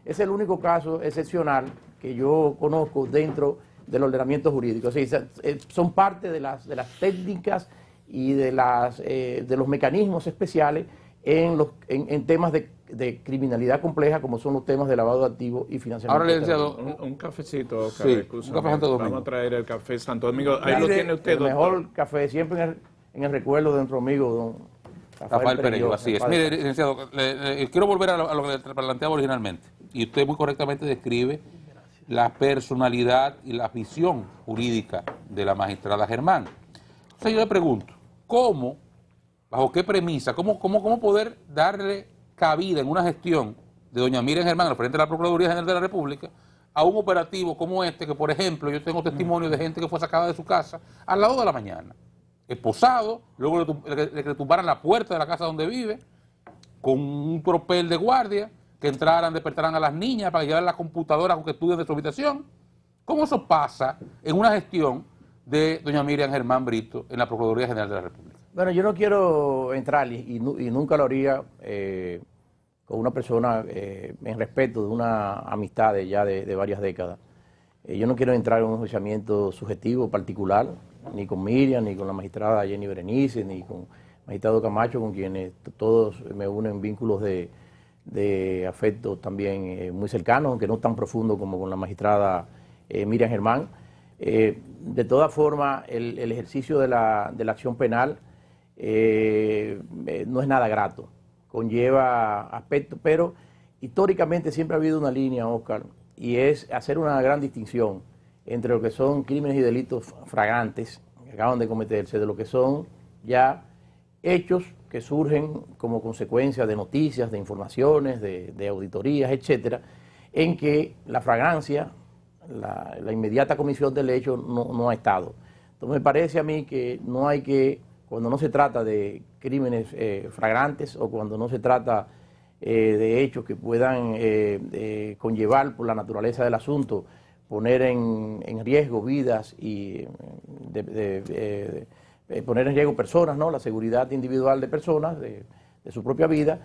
Es el único caso excepcional que yo conozco dentro del ordenamiento jurídico. O sea, son parte de las técnicas y de los mecanismos especiales en temas de criminalidad compleja, como son los temas de lavado de activos y financiamiento. Ahora, licenciado, un cafecito, sí, un café Santo Domingo. Vamos a traer el café Santo Domingo. Ahí lo tiene usted, el mejor café, siempre en el recuerdo de nuestro amigo don Rafael Perello, así es. Mire, licenciado, quiero volver a lo que planteaba originalmente. Y usted muy correctamente describe la personalidad y la visión jurídica de la magistrada Germán. Entonces yo le pregunto, ¿cómo, bajo qué premisa, cómo poder darle cabida en una gestión de doña Miriam Germán, al frente de la Procuraduría General de la República, a un operativo como este, que por ejemplo yo tengo testimonio de gente que fue sacada de su casa a las 2 de la mañana, esposado, luego le tumbaran la puerta de la casa donde vive, con un tropel de guardia, que entraran, despertaran a las niñas para llevar las computadoras con que estudien de su habitación? ¿Cómo eso pasa en una gestión de doña Miriam Germán Brito en la Procuraduría General de la República? Bueno, yo no quiero entrar y nunca lo haría con una persona en respeto de una amistad de varias décadas. Yo no quiero entrar en un juiciamiento subjetivo particular, ni con Miriam, ni con la magistrada Jenny Berenice, ni con el magistrado Camacho, con quienes todos me unen vínculos de afecto también muy cercanos, aunque no tan profundos como con la magistrada Miriam Germán. De todas formas, el ejercicio de la acción penal no es nada grato, conlleva aspectos, pero históricamente siempre ha habido una línea, Oscar, y es hacer una gran distinción entre lo que son crímenes y delitos flagrantes que acaban de cometerse, de lo que son ya hechos que surgen como consecuencia de noticias, de informaciones, de auditorías, etcétera, en que la flagrancia, la inmediata comisión del hecho no ha estado. Entonces me parece a mí que no hay que, cuando no se trata de crímenes flagrantes o cuando no se trata de hechos que puedan conllevar por la naturaleza del asunto poner en riesgo vidas y poner en riesgo personas, ¿no? La seguridad individual de personas, de su propia vida,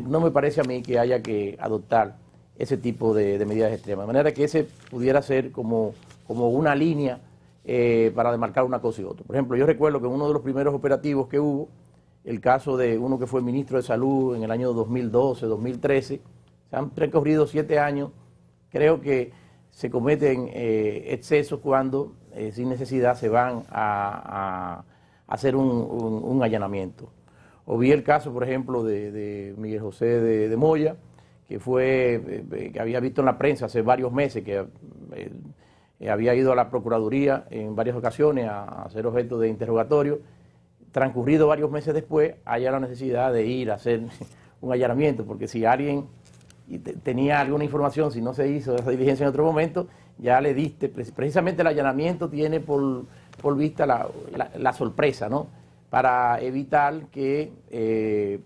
no me parece a mí que haya que adoptar ese tipo de medidas extremas. De manera que ese pudiera ser como una línea para demarcar una cosa y otra. Por ejemplo, yo recuerdo que en uno de los primeros operativos que hubo, el caso de uno que fue ministro de Salud en el año 2012, 2013, se han recorrido 7 años, creo que se cometen excesos cuando sin necesidad se van a hacer un allanamiento. O vi el caso, por ejemplo, de Miguel José de Moya, que había visto en la prensa hace varios meses que había ido a la Procuraduría en varias ocasiones a ser objeto de interrogatorio. Transcurrido varios meses después, haya la necesidad de ir a hacer un allanamiento, porque si alguien tenía alguna información, si no se hizo esa diligencia en otro momento, ya le diste. Precisamente el allanamiento tiene por vista la sorpresa, ¿no? Para evitar que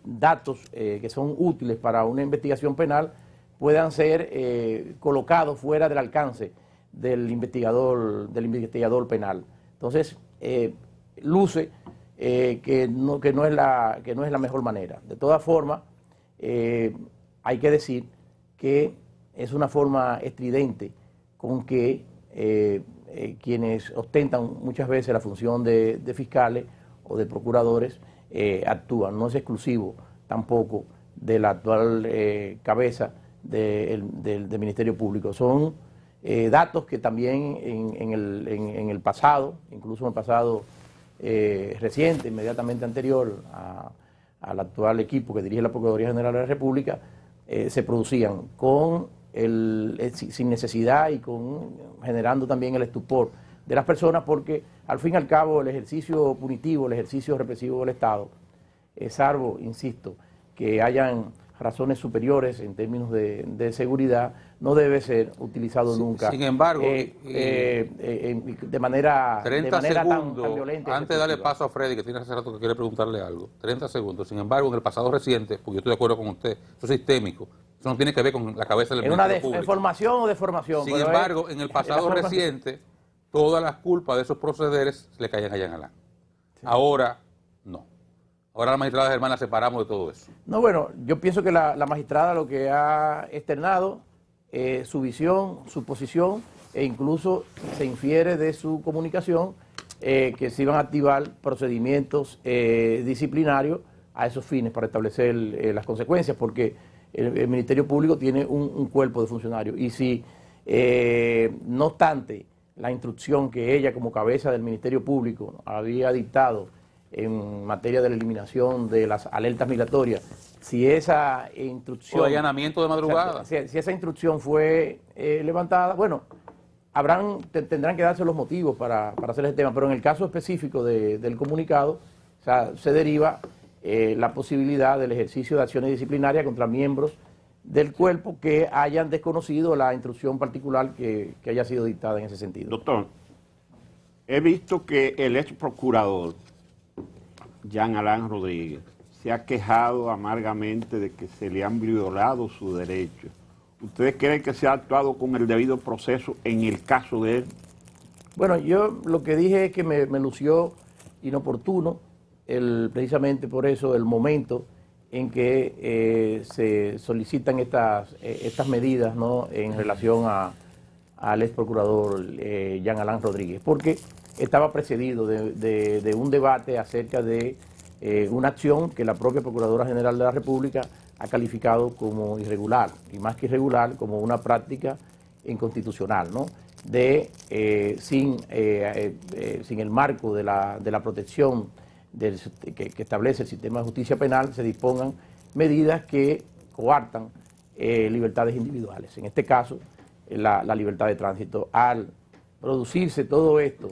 datos que son útiles para una investigación penal puedan ser colocados fuera del alcance del investigador penal. Entonces, luce que no es la mejor manera. De todas formas, hay que decir que es una forma estridente con que quienes ostentan muchas veces la función de fiscales o de procuradores actúan. No es exclusivo tampoco de la actual cabeza del Ministerio Público. Son datos que también en el pasado, incluso en el pasado reciente, inmediatamente anterior al actual equipo que dirige la Procuraduría General de la República, se producían sin necesidad y generando también el estupor de las personas, porque al fin y al cabo el ejercicio punitivo, el ejercicio represivo del Estado, salvo, insisto, que hayan razones superiores en términos de seguridad, no debe ser utilizado nunca. Sin embargo, de manera segundos, tan violenta. Antes de darle paso a Freddy, que tiene hace rato que quiere preguntarle algo, 30 segundos. Sin embargo, en el pasado reciente, porque yo estoy de acuerdo con usted, eso es sistémico, eso no tiene que ver con la cabeza del Ministerio Público. ¿Es formación o deformación? Sin embargo, en el pasado reciente, todas las culpas de esos procederes le caían a Jean Alain. Sí. Ahora, no. Ahora la magistrada Germán la separamos de todo eso. No, bueno, yo pienso que la magistrada lo que ha externado su visión, su posición, e incluso se infiere de su comunicación que se iban a activar procedimientos disciplinarios a esos fines para establecer las consecuencias, porque el Ministerio Público tiene un cuerpo de funcionarios. Y si, no obstante, la instrucción que ella como cabeza del Ministerio Público había dictado en materia de la eliminación de las alertas migratorias, si esa instrucción... O allanamiento de madrugada. O sea, si esa instrucción fue levantada, bueno, tendrán que darse los motivos para hacer ese tema, pero en el caso específico del comunicado, o sea, se deriva la posibilidad del ejercicio de acciones disciplinarias contra miembros del cuerpo que hayan desconocido la instrucción particular que haya sido dictada en ese sentido. Doctor, he visto que el ex procurador Jean Alain Rodríguez se ha quejado amargamente de que se le han violado sus derechos. ¿Ustedes creen que se ha actuado con el debido proceso en el caso de él? Bueno, yo lo que dije es que me lució inoportuno, precisamente por eso, el momento en que se solicitan estas medidas, ¿no?, en relación al ex procurador Jean Alain Rodríguez, porque estaba precedido de un debate acerca de una acción que la propia Procuradora General de la República ha calificado como irregular, y más que irregular, como una práctica inconstitucional, ¿no?, sin el marco de la protección que establece el sistema de justicia penal, se dispongan medidas que coartan libertades individuales. En este caso, la libertad de tránsito. Al producirse todo esto,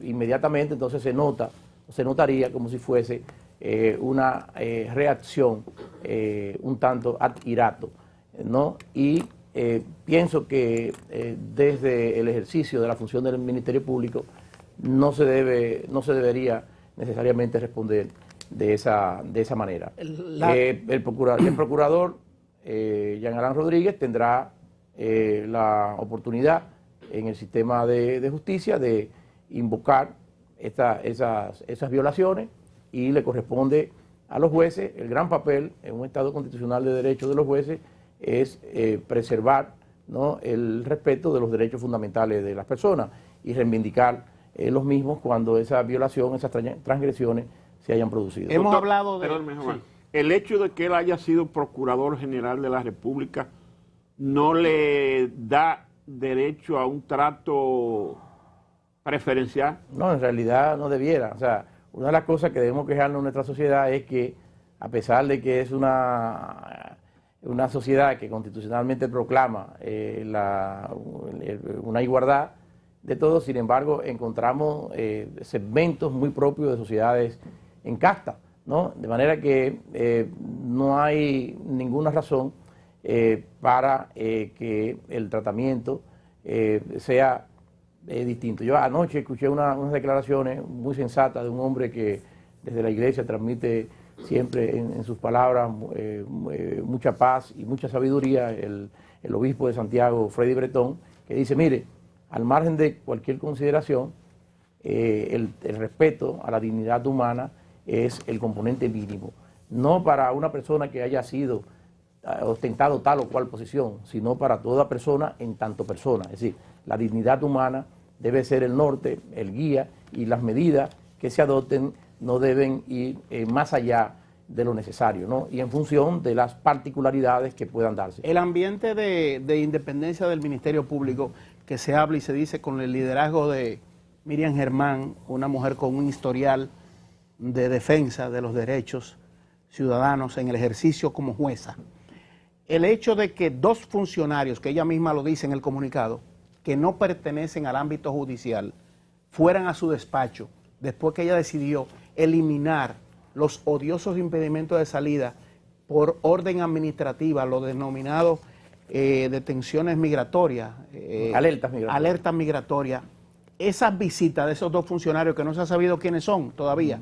inmediatamente entonces se notaría como si fuese una reacción un tanto ad irato, ¿no? Y pienso que desde el ejercicio de la función del Ministerio Público no se debería necesariamente responder de esa manera. El procurador Jean Alain Rodríguez tendrá la oportunidad en el sistema de justicia de invocar esas violaciones, y le corresponde a los jueces. El gran papel en un Estado constitucional de derecho de los jueces es preservar, ¿no?, el respeto de los derechos fundamentales de las personas y reivindicar los mismos cuando esa violación, esas transgresiones se hayan producido. Hemos Doctor, hablado de... perdón, sí. el hecho de que él haya sido Procurador General de la República no le da derecho a un trato preferencial. No, en realidad no debiera. O sea, una de las cosas que debemos quejarnos en nuestra sociedad es que, a pesar de que es una sociedad que constitucionalmente proclama una igualdad de todos, sin embargo, encontramos segmentos muy propios de sociedades en casta, ¿no? De manera que no hay ninguna razón para que el tratamiento sea distinto. Yo anoche escuché unas declaraciones muy sensatas de un hombre que desde la iglesia transmite siempre en sus palabras mucha paz y mucha sabiduría, el obispo de Santiago, Freddy Bretón, que dice, mire, al margen de cualquier consideración, el respeto a la dignidad humana es el componente mínimo, no para una persona que haya sido ostentado tal o cual posición, sino para toda persona en tanto persona. Es decir, la dignidad humana debe ser el norte, el guía, y las medidas que se adopten no deben ir más allá de lo necesario, ¿no? Y en función de las particularidades que puedan darse. El ambiente de independencia del Ministerio Público, que se habla y se dice con el liderazgo de Miriam Germán, una mujer con un historial de defensa de los derechos ciudadanos en el ejercicio como jueza. El hecho de que dos funcionarios, que ella misma lo dice en el comunicado, que no pertenecen al ámbito judicial, fueran a su despacho después que ella decidió eliminar los odiosos impedimentos de salida por orden administrativa, los denominados detenciones migratorias, alertas migratorias, esas visitas de esos dos funcionarios que no se ha sabido quiénes son todavía,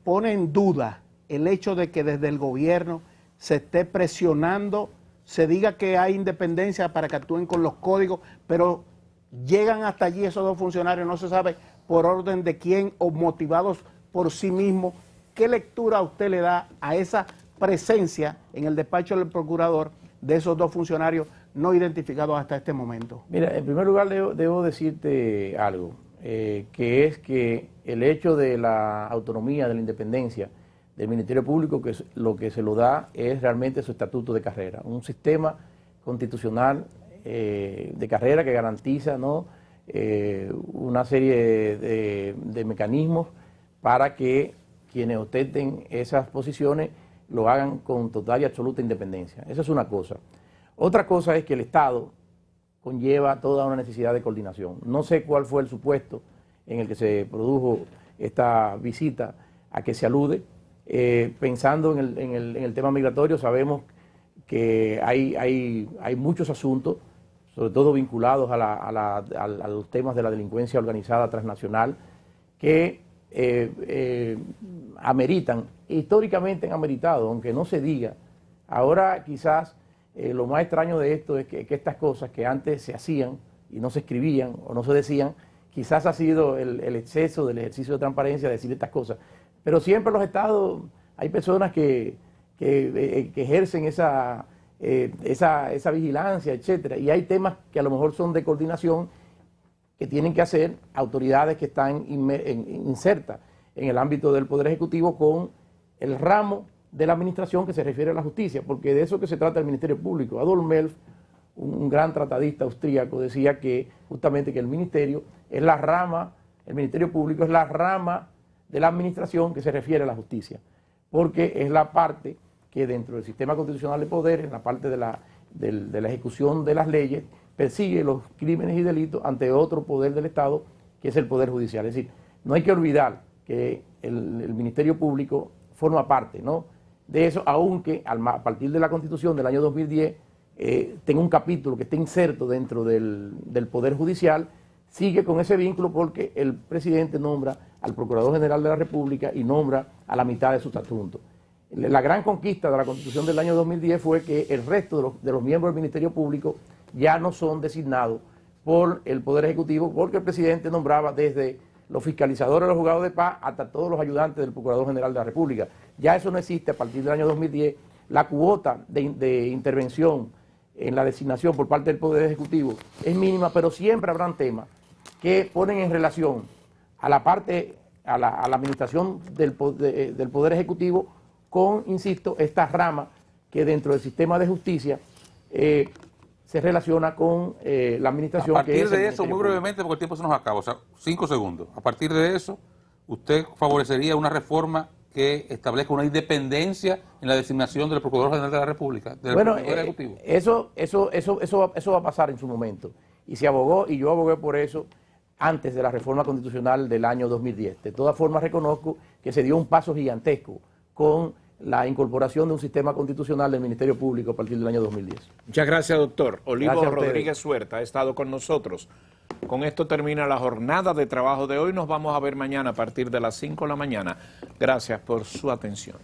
pone en duda el hecho de que desde el gobierno se esté presionando, se diga que hay independencia para que actúen con los códigos, pero llegan hasta allí esos dos funcionarios, no se sabe por orden de quién o motivados por sí mismos. ¿Qué lectura usted le da a esa presencia en el despacho del procurador de esos dos funcionarios no identificados hasta este momento? Mira, en primer lugar debo decirte algo, que es que el hecho de la autonomía, de la independencia del Ministerio Público, que lo que se lo da es realmente su estatuto de carrera, un sistema constitucional de carrera que garantiza, ¿no?, una serie de mecanismos para que quienes ostenten esas posiciones lo hagan con total y absoluta independencia. Esa es una cosa. Otra cosa es que el Estado conlleva toda una necesidad de coordinación. No sé cuál fue el supuesto en el que se produjo esta visita a que se alude. Pensando en el tema migratorio, sabemos que hay muchos asuntos, sobre todo vinculados a los temas de la delincuencia organizada transnacional, que ameritan, históricamente han ameritado, aunque no se diga. Ahora quizás lo más extraño de esto es que estas cosas que antes se hacían y no se escribían o no se decían, quizás ha sido el exceso del ejercicio de transparencia de decir estas cosas. Pero siempre en los estados hay personas que ejercen esa vigilancia, etcétera, y hay temas que a lo mejor son de coordinación que tienen que hacer autoridades que están insertas en el ámbito del Poder Ejecutivo con el ramo de la administración que se refiere a la justicia, porque de eso que se trata el Ministerio Público. Adolf Melf, un gran tratadista austríaco, decía que justamente que el Ministerio Público es la rama de la administración que se refiere a la justicia, porque es la parte que dentro del sistema constitucional de poder, en la parte de la ejecución de las leyes, persigue los crímenes y delitos ante otro poder del Estado, que es el Poder Judicial. Es decir, no hay que olvidar que el Ministerio Público forma parte, ¿no?, de eso, aunque a partir de la Constitución del año 2010 tenga un capítulo que esté inserto dentro del Poder Judicial, sigue con ese vínculo porque el presidente nombra al Procurador General de la República y nombra a la mitad de sus adjuntos. La gran conquista de la Constitución del año 2010 fue que el resto de los miembros del Ministerio Público ya no son designados por el Poder Ejecutivo, porque el presidente nombraba desde los fiscalizadores de los juzgados de paz hasta todos los ayudantes del Procurador General de la República. Ya eso no existe a partir del año 2010. La cuota de intervención en la designación por parte del Poder Ejecutivo es mínima, pero siempre habrán temas que ponen en relación a la parte, a la administración del Poder Ejecutivo con, insisto, esta rama que dentro del sistema de justicia se relaciona con la administración. A partir de eso, muy brevemente, porque el tiempo se nos acaba, o sea, 5 segundos. A partir de eso, ¿usted favorecería una reforma que establezca una independencia en la designación del Procurador General de la República, del Poder Ejecutivo? Eso va a pasar en su momento. Y se abogó, y yo abogué por eso antes de la reforma constitucional del año 2010. De todas formas, reconozco que se dio un paso gigantesco con la incorporación de un sistema constitucional del Ministerio Público a partir del año 2010. Muchas gracias, doctor. Olivo Gracias a Rodríguez Suerta ha estado con nosotros. Con esto termina la jornada de trabajo de hoy. Nos vamos a ver mañana a partir de las 5 de la mañana. Gracias por su atención.